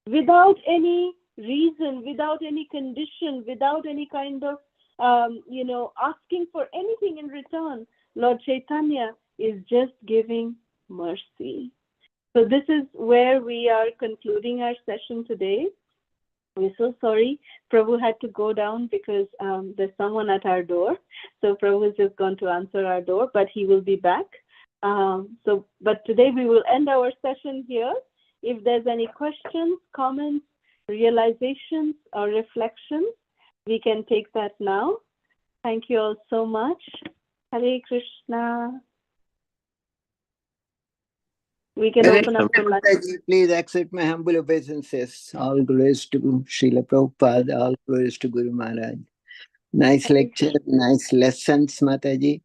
Without any reason, without any condition, without any kind of asking for anything in return, Lord Chaitanya is just giving mercy. So this is where we are concluding our session today. We're so sorry. Prabhu had to go down because there's someone at our door. So Prabhu is just going to answer our door, but he will be back. But today we will end our session here. If there's any questions, comments, realizations, or reflections, we can take that now. Thank you all so much. Hare Krishna. We can open up for lunch. Please accept my humble obeisances. All glories to Srila Prabhupada, all glories to Guru Maharaj. Nice lecture, nice lessons, Mataji.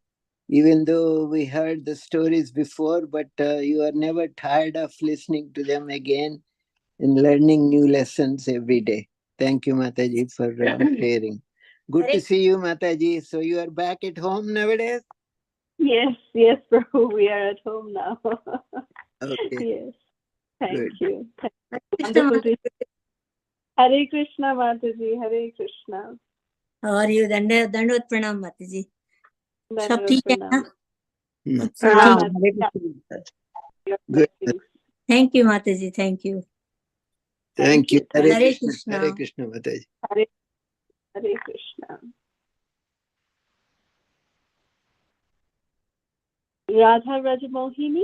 Even though we heard the stories before, but you are never tired of listening to them again and learning new lessons every day. Thank you, Mataji, for sharing. Good to see you, Mataji. So you are back at home nowadays? Yes, Prabhu, we are at home now. Okay. Yes, thank you. Wonderful. Hare Krishna, Mataji, Hare Krishna. How are you? Dandavad pranam, Mataji. Dandavad pranam. Thank you, Mataji. Thank you. Thank you. Hare Krishna. Hare Krishna, Mataji. Hare Krishna. Radha Rajamohini.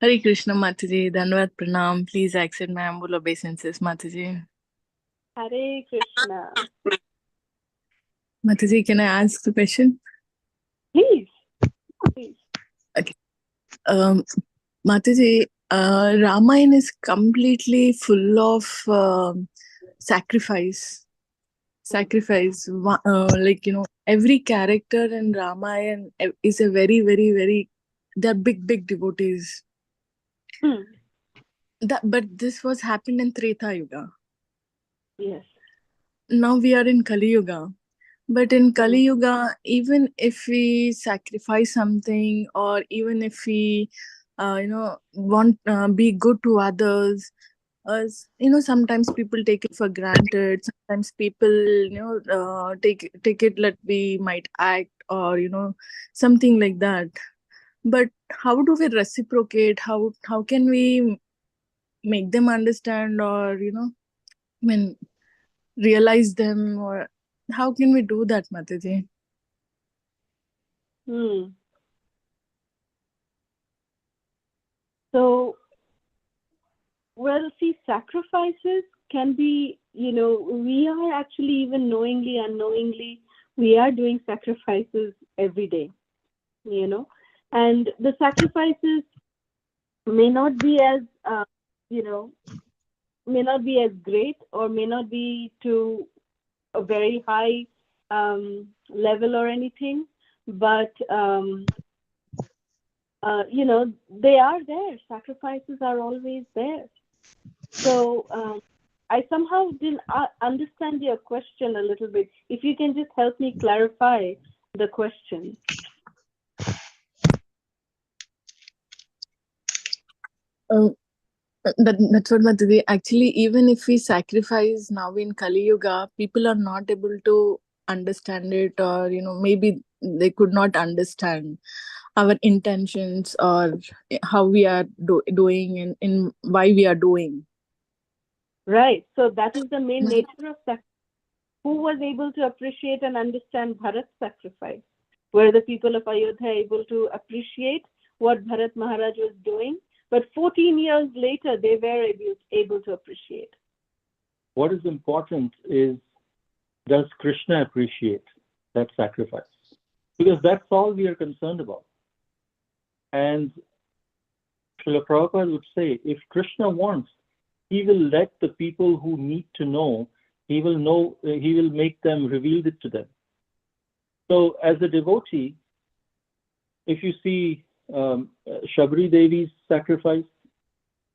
Hare Krishna, Mataji. Dandavad pranam. Please accept my humble obeisances, Mataji. Hare Krishna. Mataji, can I ask the question? Please. Okay. Mataji, Ramayana is completely full of sacrifice. Like, every character in Ramayana is a very, very, very, they're big devotees. But this was happened in Treta Yuga. Yes. Now we are in Kali Yuga. But in Kali Yuga, even if we sacrifice something, or even if we, want be good to others, sometimes people take it for granted. Sometimes people, take it that we might act, or something like that. But how do we reciprocate? How can we make them understand, or realize them, or how can we do that, Mataji? So, well, see, sacrifices can be, we are actually, even knowingly, unknowingly, we are doing sacrifices every day, and the sacrifices may not be as, may not be as great, or may not be to a very high level or anything, but they are there. Sacrifices are always there. So I somehow didn't understand your question a little bit. If you can just help me clarify the question. That's what, Mataji. Actually, even if we sacrifice now in Kali Yuga, people are not able to understand it, or maybe they could not understand our intentions, or how we are doing, and in why we are doing. Right. So that is the main nature of sacrifice. Who was able to appreciate and understand Bharat's sacrifice? Were the people of Ayodhya able to appreciate what Bharat Maharaj was doing? But 14 years later, they were able to appreciate. What is important is, does Krishna appreciate that sacrifice? Because that's all we are concerned about. And Srila Prabhupada would say, if Krishna wants, he will let the people who need to know, he will make them, reveal it to them. So as a devotee, if you see Shabari Devi's sacrifice,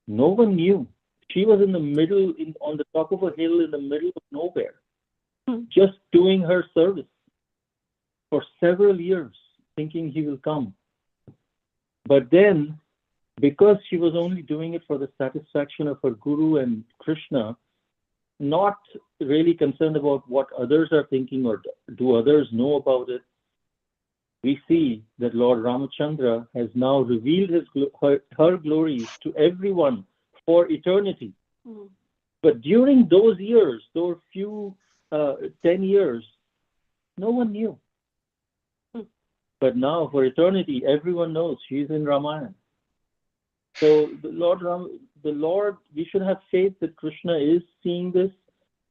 no one knew. She was in the middle, on the top of a hill in the middle of nowhere, just doing her service for several years, thinking he will come. But then, because she was only doing it for the satisfaction of her guru and Krishna, not really concerned about what others are thinking, or do others know about it, we see that Lord Ramachandra has now revealed her glories to everyone for eternity. Mm. But during those years, those few 10 years, no one knew. Mm. But now, for eternity, everyone knows she's in Ramayana. So the Lord, we should have faith that Krishna is seeing this.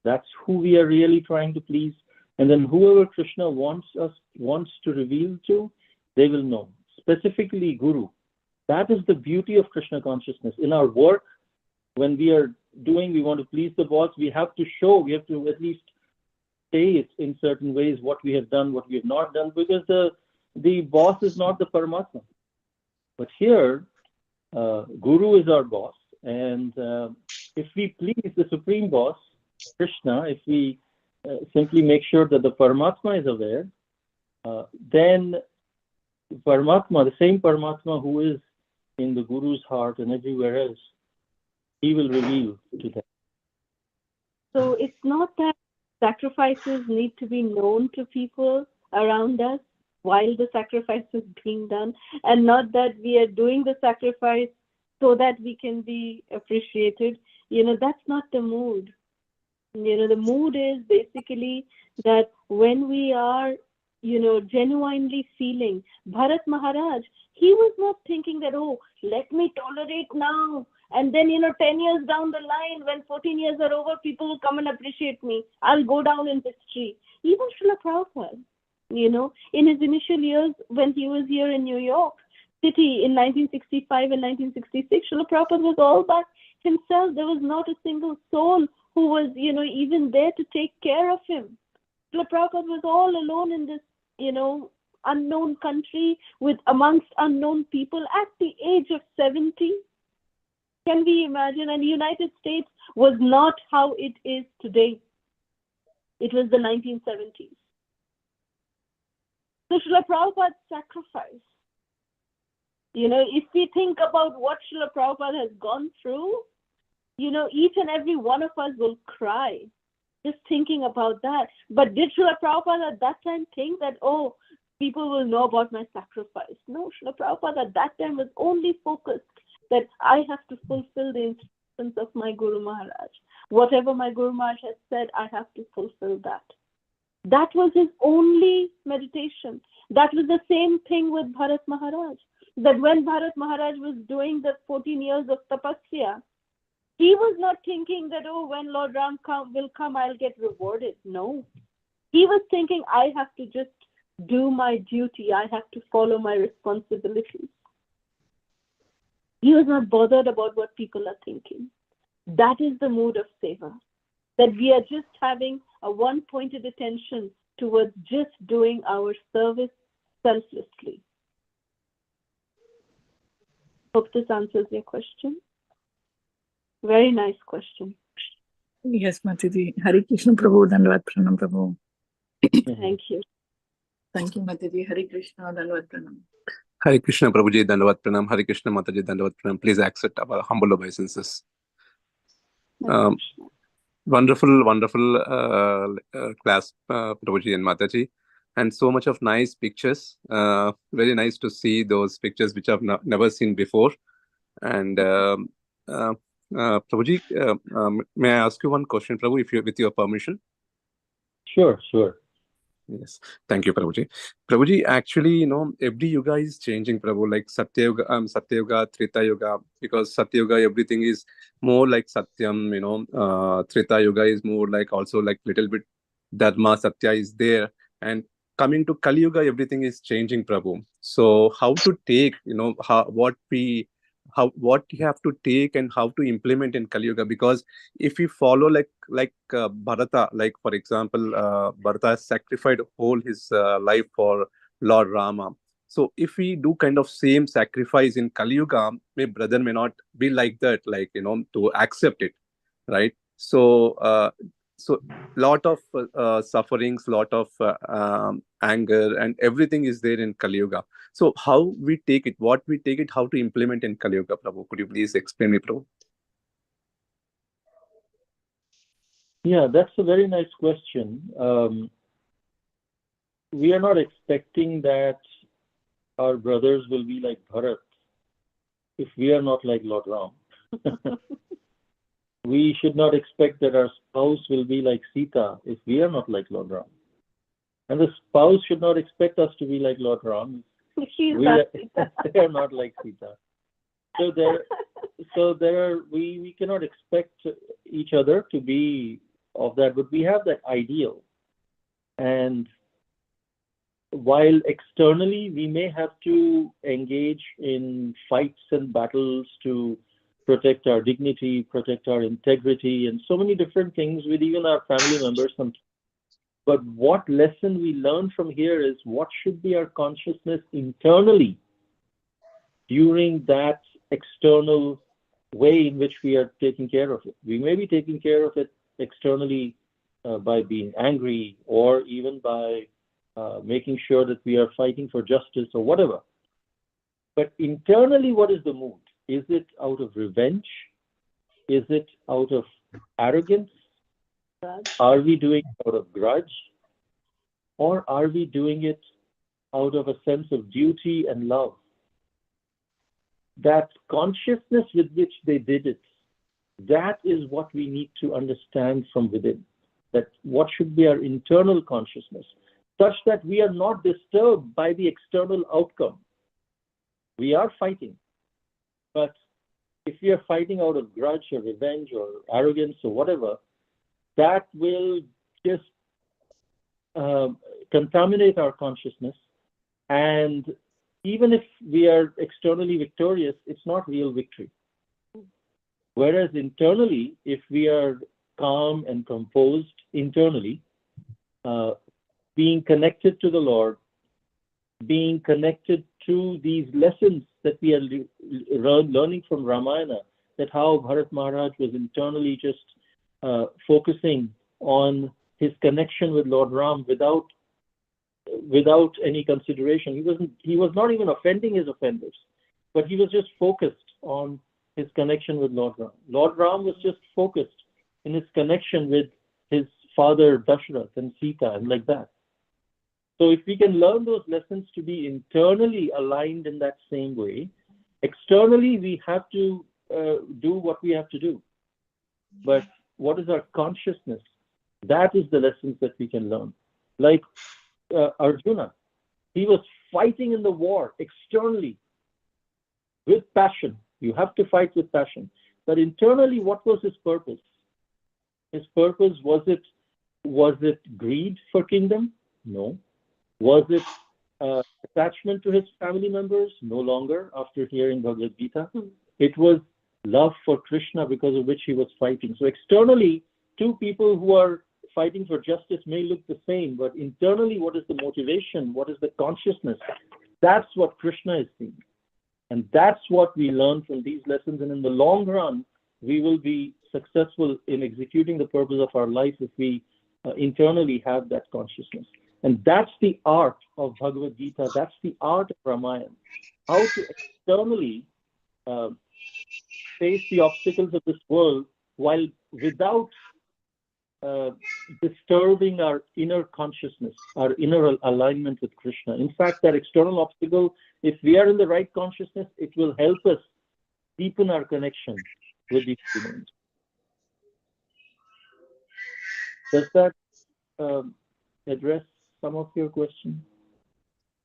That's who we are really trying to please. And then whoever Krishna wants to reveal to, they will know. Specifically, Guru. That is the beauty of Krishna consciousness. In our work, when we are doing, we want to please the boss, we have to show, we have to at least say it in certain ways, what we have done, what we have not done, because the boss is not the Paramatma. But here, Guru is our boss, and if we please the Supreme Boss, Krishna, if we simply make sure that the Paramatma is aware, then Paramatma, the same Paramatma who is in the Guru's heart and everywhere else, he will reveal to them. So it's not that sacrifices need to be known to people around us while the sacrifice is being done, and not that we are doing the sacrifice so that we can be appreciated. That's not the mood. The mood is basically that when we are, genuinely feeling. Bharat Maharaj, he was not thinking that, oh, let me tolerate now. And then, 10 years down the line, when 14 years are over, people will come and appreciate me. I'll go down in history. Even Srila Prabhupada, in his initial years when he was here in New York City in 1965 and 1966, Srila Prabhupada was all by himself. There was not a single soul who was, even there to take care of him. Srila Prabhupada was all alone in this, unknown country with amongst unknown people at the age of 70. Can we imagine? And the United States was not how it is today. It was the 1970s. So Srila Prabhupada's sacrifice, if we think about what Srila Prabhupada has gone through, each and every one of us will cry just thinking about that. But did Srila Prabhupada at that time think that, oh, people will know about my sacrifice? No, Srila Prabhupada at that time was only focused that I have to fulfill the instructions of my Guru Maharaj. Whatever my Guru Maharaj has said, I have to fulfill that. That was his only meditation. That was the same thing with Bharat Maharaj. That when Bharat Maharaj was doing the 14 years of tapasya, he was not thinking that, oh, when Lord Ram will come, I'll get rewarded. No. He was thinking, I have to just do my duty. I have to follow my responsibilities. He was not bothered about what people are thinking. That is the mood of seva. That we are just having a one-pointed attention towards just doing our service selflessly. Hope this answers your question. Very nice question. Yes, Mataji. Hare Krishna Prabhu, Dandavat Pranam Prabhu. Thank you. Thank you, Mataji. Hare Krishna, Dandavat Pranam. Hare Krishna Prabhuji, Dandavat Pranam. Hare Krishna Mataji, Dandavat Pranam. Please accept our humble obeisances. Wonderful class, Prabhuji and Mataji. And so much of nice pictures. Very nice to see those pictures which I've never seen before. And Prabhuji, may I ask you one question, Prabhu, if you, with your permission? Sure. Yes, thank you, Prabhuji. Prabhuji, actually, every yuga is changing, Prabhu, like Satya Yuga, Treta Yuga, because Satya Yuga, everything is more like Satyam, Treta Yuga is more like also like little bit Dharma, Satya is there. And coming to Kali Yuga, everything is changing, Prabhu. So how to take, what we have to take and how to implement in Kali Yuga, because if we follow like Bharata, like for example, Bharata has sacrificed whole his life for Lord Rama. So if we do kind of same sacrifice in Kali Yuga, my brother may not be like that, like to accept it, right? So lot of sufferings, lot of anger, and everything is there in Kali Yuga. So how we take it, what we take it, how to implement in Kali Yuga, Prabhu? Could you please explain me, Prabhu? Yeah, that's a very nice question. We are not expecting that our brothers will be like Bharath if we are not like Lord Ram. We should not expect that our spouse will be like Sita if we are not like Lord Ram. And the spouse should not expect us to be like Lord Ram. We are not like Sita. We cannot expect each other to be of that, but we have that ideal. And while externally we may have to engage in fights and battles to protect our dignity, protect our integrity, and so many different things with even our family members. But what lesson we learn from here is what should be our consciousness internally during that external way in which we are taking care of it. We may be taking care of it externally by being angry, or even by making sure that we are fighting for justice or whatever. But internally, what is the mood? Is it out of revenge? Is it out of arrogance? Are we doing it out of grudge? Or are we doing it out of a sense of duty and love? That consciousness with which they did it, that is what we need to understand from within. That what should be our internal consciousness, such that we are not disturbed by the external outcome. We are fighting. But if we are fighting out of grudge or revenge or arrogance or whatever, that will just contaminate our consciousness. And even if we are externally victorious, it's not real victory. Whereas internally, if we are calm and composed internally, being connected to the Lord, being connected to these lessons that we are learning from Ramayana, that how Bharat Maharaj was internally just focusing on his connection with Lord Ram without any consideration. He was not even offending his offenders, but he was just focused on his connection with Lord Ram. Lord Ram was just focused in his connection with his father Dashrath and Sita and like that. So if we can learn those lessons to be internally aligned in that same way, externally we have to do what we have to do. But what is our consciousness? That is the lessons that we can learn. Like Arjuna, he was fighting in the war externally with passion. You have to fight with passion. But internally, what was his purpose? His purpose, was it greed for kingdom? No. Was it attachment to his family members? No longer, after hearing Bhagavad Gita. It was love for Krishna, because of which he was fighting. So externally, two people who are fighting for justice may look the same, but internally, what is the motivation? What is the consciousness? That's what Krishna is seeing. And that's what we learn from these lessons. And in the long run, we will be successful in executing the purpose of our life if we internally have that consciousness. And that's the art of Bhagavad Gita. That's the art of Ramayana. How to externally face the obstacles of this world while without disturbing our inner consciousness, our inner alignment with Krishna. In fact, that external obstacle, if we are in the right consciousness, it will help us deepen our connection with the humans. Does that address some of your questions?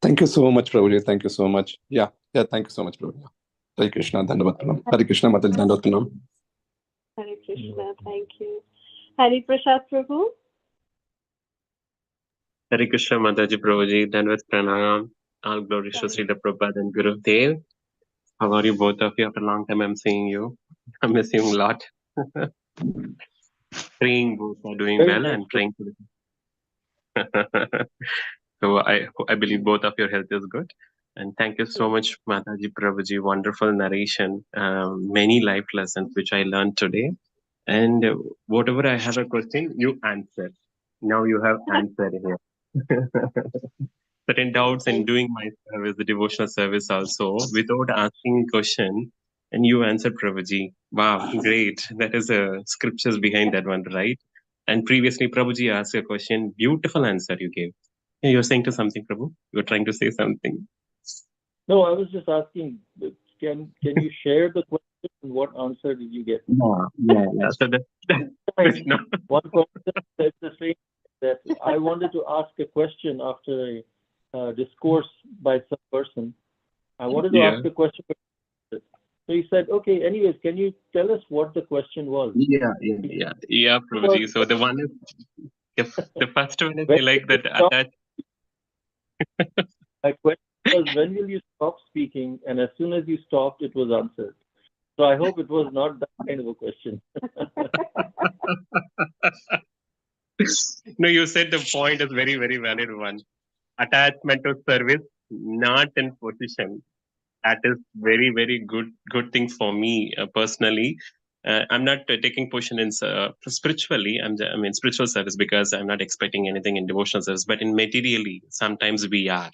Thank you so much, Prabhuji. Thank you so much. Yeah, thank you so much, Prabhuji. Hare Krishna, Dandavat Pranam. Hare Krishna, Mataji, Dandavat Pranam. Hare Krishna, thank you. Hari Prasad Prabhu? Hare Krishna, Mataji Prabhuji, Dandavat Pranam. All glories to Srila Prabhupada and Gurudev. How are you both of you? After a long time I'm seeing you. I'm missing you a lot. Praying both are doing Very well nice. and trying to. So I believe both of your health is good. And thank you so much, Mataji Prabhuji. Wonderful narration. Many life lessons which I learned today. And whatever I have a question, you answer. Now you have answered here. Certain doubts in doing my service, the devotional service also, without asking a question, and you answered, Prabhuji. Wow, great. That is scriptures behind that one, right? And previously, Prabhuji asked a question. Beautiful answer you gave. Yeah, you're saying to something, Prabhu? You're trying to say something. No, I was just asking, can you share the question and what answer did you get? Yeah. So Krishna. One person said the same, that I wanted to ask a question after a discourse by some person. I wanted to ask a question. So he said, okay, anyways, can you tell us what the question was? Yeah, Prabhuji. So the one is, the first one is When like will that you stop? attached. My question was, when will you stop speaking? And as soon as you stopped, it was answered. So I hope it was not that kind of a question. No, you said the point is very, very valid one. Attachment to service, not in position. That is very, very good thing for me personally. I'm not taking position in spiritually. I mean spiritual service, because I'm not expecting anything in devotional service. But in materially, sometimes we are,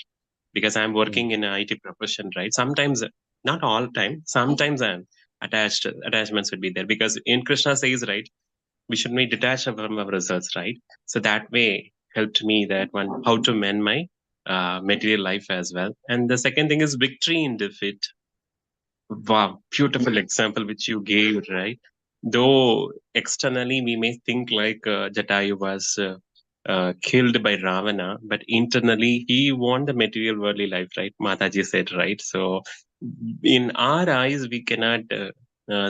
because I'm working in an IT profession, right? Sometimes, not all time. Sometimes I'm attached. Attachments would be there, because in Krishna says, right, we should be detached from our results, right? So that way helped me, that one, how to mend my material life as well. And the second thing is victory in defeat. Wow, beautiful example which you gave, right? Though externally we may think like Jatayu was killed by Ravana, but internally he won the material worldly life, right? Mataji said, right? So in our eyes, we cannot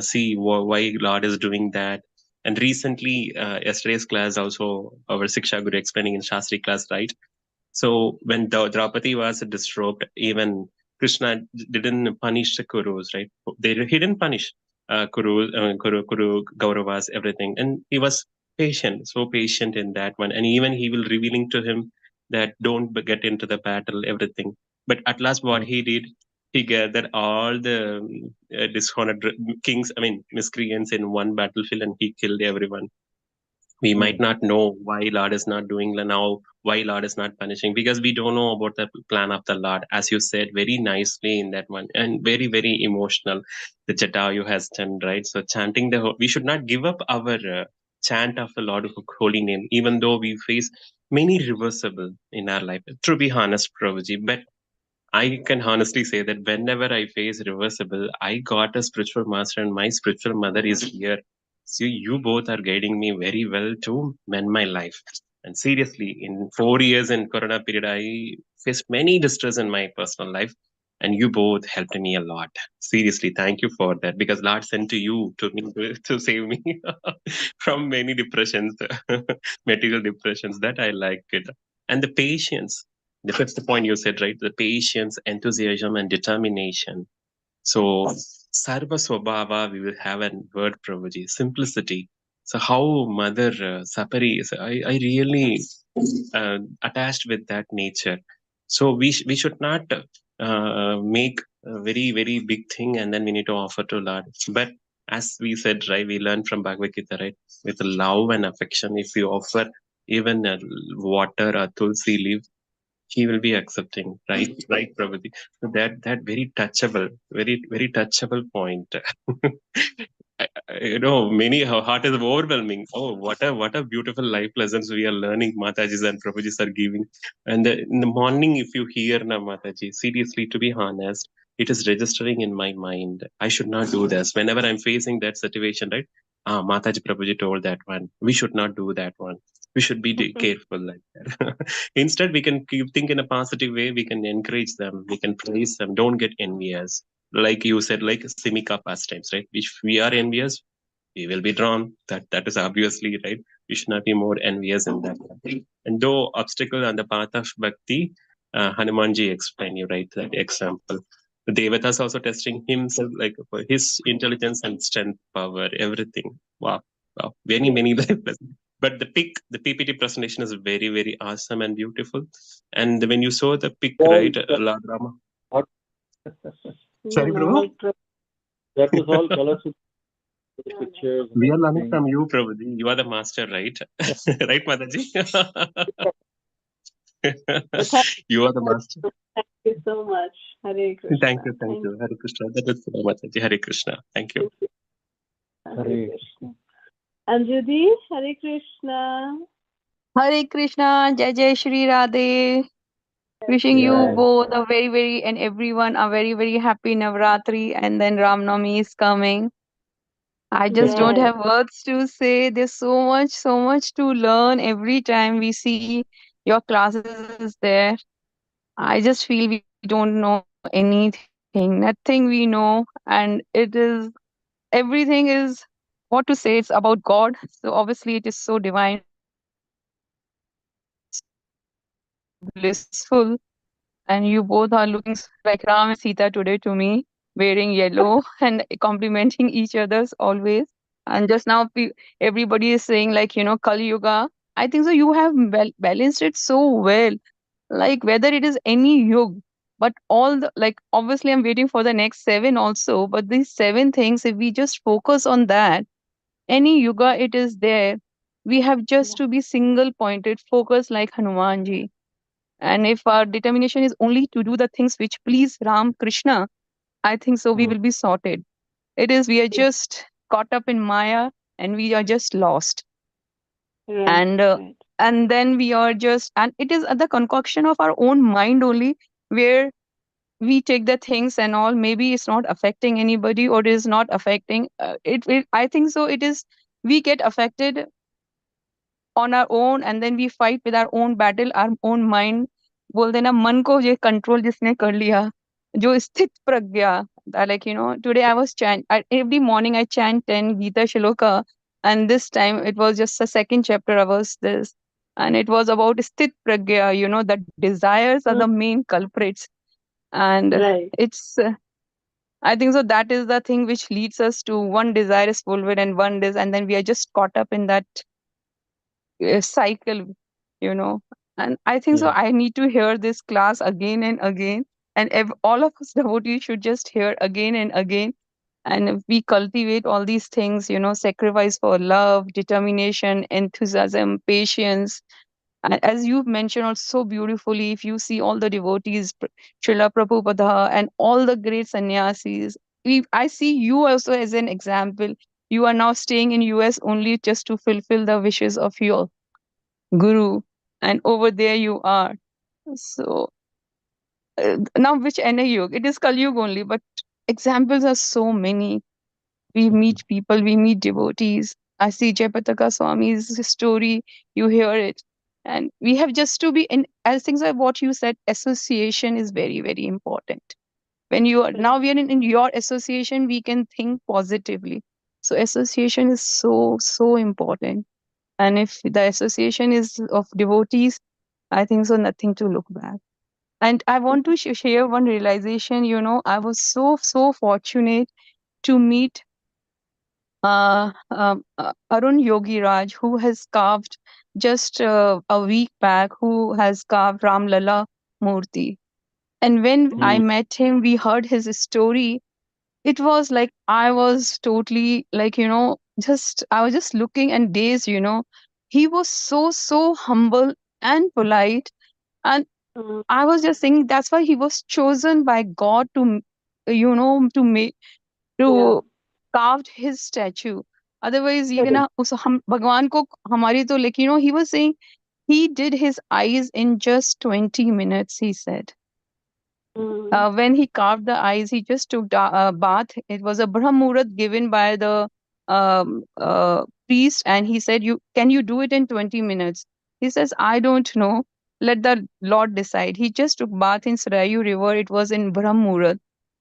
see why Lord is doing that. And recently, yesterday's class also, our Siksha Guru explaining in Shastri class, right? So when Draupadi was disturbed, even Krishna didn't punish the Kurus, right? He didn't punish Kuru, Kauravas, everything. And he was patient, so patient in that one. And even he will revealing to him that don't get into the battle, everything. But at last what he did, he gathered all the dishonored kings, I mean, miscreants in one battlefield, and he killed everyone. We might not know why Lord is not doing now, why Lord is not punishing, because we don't know about the plan of the Lord, as you said very nicely in that one, and very, very emotional. The Jatayu has done, right? So chanting we should not give up our chant of the Lord holy name, even though we face many reversible in our life. To be honest, Prabhuji, but I can honestly say that whenever I face reversible, I got a spiritual master, and my spiritual mother is here. So you both are guiding me very well to mend my life. And seriously, in 4 years in Corona period, I faced many distress in my personal life, and you both helped me a lot. Seriously, thank you for that, because Lord sent to you to me to save me from many depressions, material depressions. That I like it, and the patience. That's the point you said, right? The patience, enthusiasm, and determination. So, Sarva Swabhava, we will have a word, Prabhuji, simplicity. So, how Mother Shabari is, I really attached with that nature. So, we should not make a very, very big thing and then we need to offer to Lord. But as we said, right, we learn from Bhagavad Gita, right? With love and affection, if you offer even water or tulsi leaf, he will be accepting, right, Prabhuji. So that very touchable, very touchable point. Many heart is overwhelming. Oh, what a beautiful life lessons we are learning. Mataji's and Prabhuji's are giving. And in the morning, if you hear na Mataji, seriously, to be honest, it is registering in my mind. I should not do this. Whenever I'm facing that situation, right? Mataji Prabhuji told that one. We should not do that one. We should be careful like that. Instead, we can keep think in a positive way. We can encourage them. We can praise them. Don't get envious. Like you said, like Simika pastimes, right? If we are envious, we will be drawn. That is obviously right. We should not be more envious in that. And though obstacle on the path of bhakti, Hanumanji explained you right that example. The Devatas also testing himself, like for his intelligence and strength, power, everything. Wow. Many life lessons. But the PPT presentation is very, very awesome and beautiful. And when you saw the pic, right, Lord Rama. Sorry, bro. That was all colorful pictures. We are learning from you, Prabhuji. You are the master, right? Right, Mataji? You are the master. Thank you so much. Hare Krishna. Thank you. Hare Krishna. That is so much. Hare Krishna. Thank you. Hare Krishna. And Judy, Hare Krishna. Hare Krishna, Jai Jai Shri Radhe. Wishing you Right. both a very, very, and everyone a very, very happy Navratri, and then Ram Navami is coming. I just don't Right. have words to say. There's so much to learn every time we see your classes is there. I just feel we don't know anything. Nothing we know. And it is, everything is, what to say, it's about God. So obviously it is so divine, so blissful. And you both are looking like Ram and Sita today to me, wearing yellow and complimenting each other's always. And just now, everybody is saying, like, Kali Yuga. I think so. You have balanced it so well. Like, whether it is any yug, but all the, like, obviously, I'm waiting for the next seven also. But these seven things, if we just focus on that, any yuga it is there, we have just Yeah. to be single pointed, focus like Hanumanji. And if our determination is only to do the things which please Ram Krishna, I think so we Mm. will be sorted. It is, we are just caught up in Maya and we are just lost. Right. And Right. and then we are just, and it is the concoction of our own mind only, where we take the things and all. Maybe it's not affecting anybody, or it is not affecting. I think so. It is, we get affected on our own, and then we fight with our own battle, our own mind. बोलते ना, मन को ये control जिसने कर लिया, जो स्थित प्रज्ञा. Like, today I was every morning I chant 10 Gita Shloka, and this time it was just the second chapter I was this, and it was about sthit pragya, the desires are the Mm. main culprits. And Right. it's I think so that is the thing which leads us to one desire is fulfilled and one and then we are just caught up in that cycle, you know. And I think so Yeah. I need to hear this class again and again. And if all of us devotees should just hear again and again. And if we cultivate all these things, sacrifice for love, determination, enthusiasm, patience. And as you've mentioned also beautifully, if you see all the devotees, Srila Prabhupada and all the great sannyasis, I see you also as an example. You are now staying in US only just to fulfill the wishes of your guru, and over there you are. So now which Enna Yug? It is Kali Yuga only, but examples are so many. We meet people, we meet devotees. I see Jayapataka Swami's story, you hear it. And we have just to be in, as things like what you said, association is very, very important. When you are now we are in your association, we can think positively. So association is so important. And if the association is of devotees, I think so nothing to look back. And I want to share one realization. I was so fortunate to meet Arun Yogi Raj, who has carved just a week back, who has carved Ram Lala Murti. And when I Mm. met him, we heard his story. It was like I was totally like, just I was just looking and dazed. He was so humble and polite. And Mm. I was just thinking that's why he was chosen by God to make Yeah. to carved his statue. Otherwise, Correct. उस हम भगवान को हमारी तो like he was saying he did his eyes in just 20 minutes. He said Mm. when he carved the eyes, he just took a bath. It was a Brahmurat given by the priest, and he said, "You can you do it in 20 minutes?" He says, "I don't know. Let the Lord decide." He just took bath in Sarayu River. It was in Brahmurat,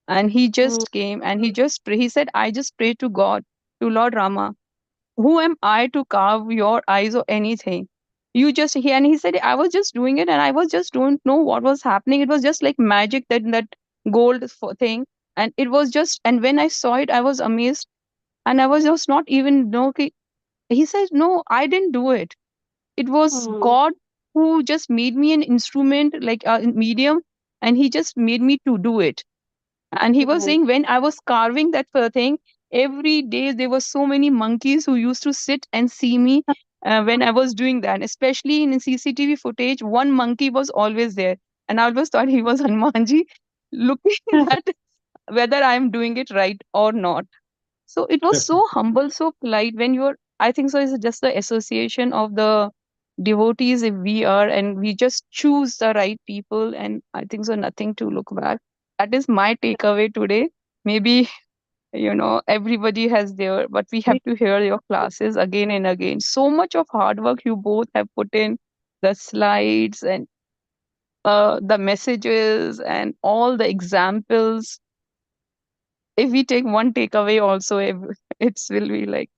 and he Mm. just came and he said, "I just pray to God, to Lord Rama. Who am I to carve your eyes or anything? You just he and he said, I was just doing it and I was just don't know what was happening. It was just like magic that gold thing. And it was just and when I saw it, I was amazed and I was just not even know. He said, no, I didn't do it. It was Mm. God who just made me an instrument, like a medium, and he just made me to do it. And he was Right. saying when I was carving that thing, every day there were so many monkeys who used to sit and see me when I was doing that. Especially in CCTV footage, one monkey was always there. And I always thought he was Hanumanji looking at whether I'm doing it right or not. So it was so humble, so polite when you're, I think so, it's just the association of the devotees if we are, and we just choose the right people, and I think so nothing to look back. That is my takeaway today. Maybe everybody has their, but we have to hear your classes again and again. So much of hard work you both have put in, the slides and the messages and all the examples. If we take one takeaway also, it will be like,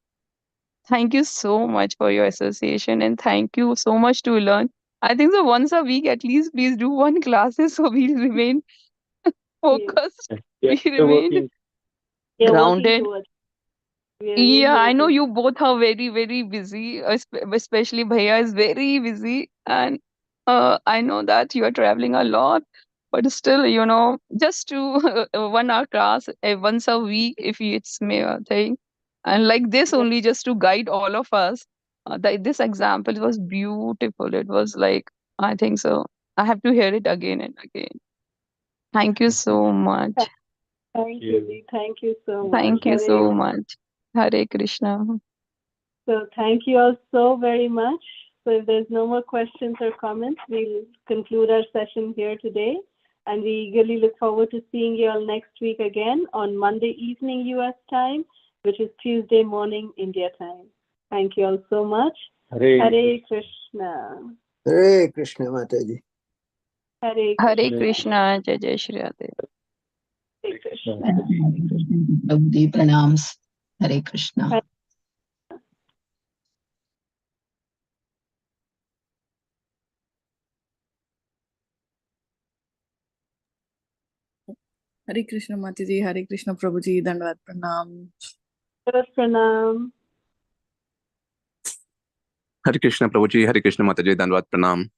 thank you so much for your association, and thank you so much to learn. I think so once a week at least, please do one classes so we remain focused. Yeah, We we're remain working. Yeah, working grounded. towards. We are Yeah, really I know working. you both are very, very busy, especially Bhaiya is very busy. And I know that you are traveling a lot, but still, just to 1 hour class once a week, if it's a thing. And like this Yeah, only, just to guide all of us. This example was beautiful. It was like, I think so. I have to hear it again and again. Thank you so much. thank you, Lee. Thank you so much. Thank you so much. Hare Krishna. So thank you all so very much. So if there's no more questions or comments, we'll conclude our session here today. And we eagerly look forward to seeing you all next week again on Monday evening US time, which is Tuesday morning India time. Thank you all so much. Hare Krishna. Hare Krishna, Mataji. Hare Hare Krishna. Krishna. Jai Jai Shri Radhe. Hare Krishna. Prabhuji, pranams. Hare Krishna. Hare Krishna Mataji, Hare Krishna Prabhuji, Dandavad Pranam. Pranam. Hare Krishna Prabhuji, Hare Krishna Mataji, Dandavad Pranam.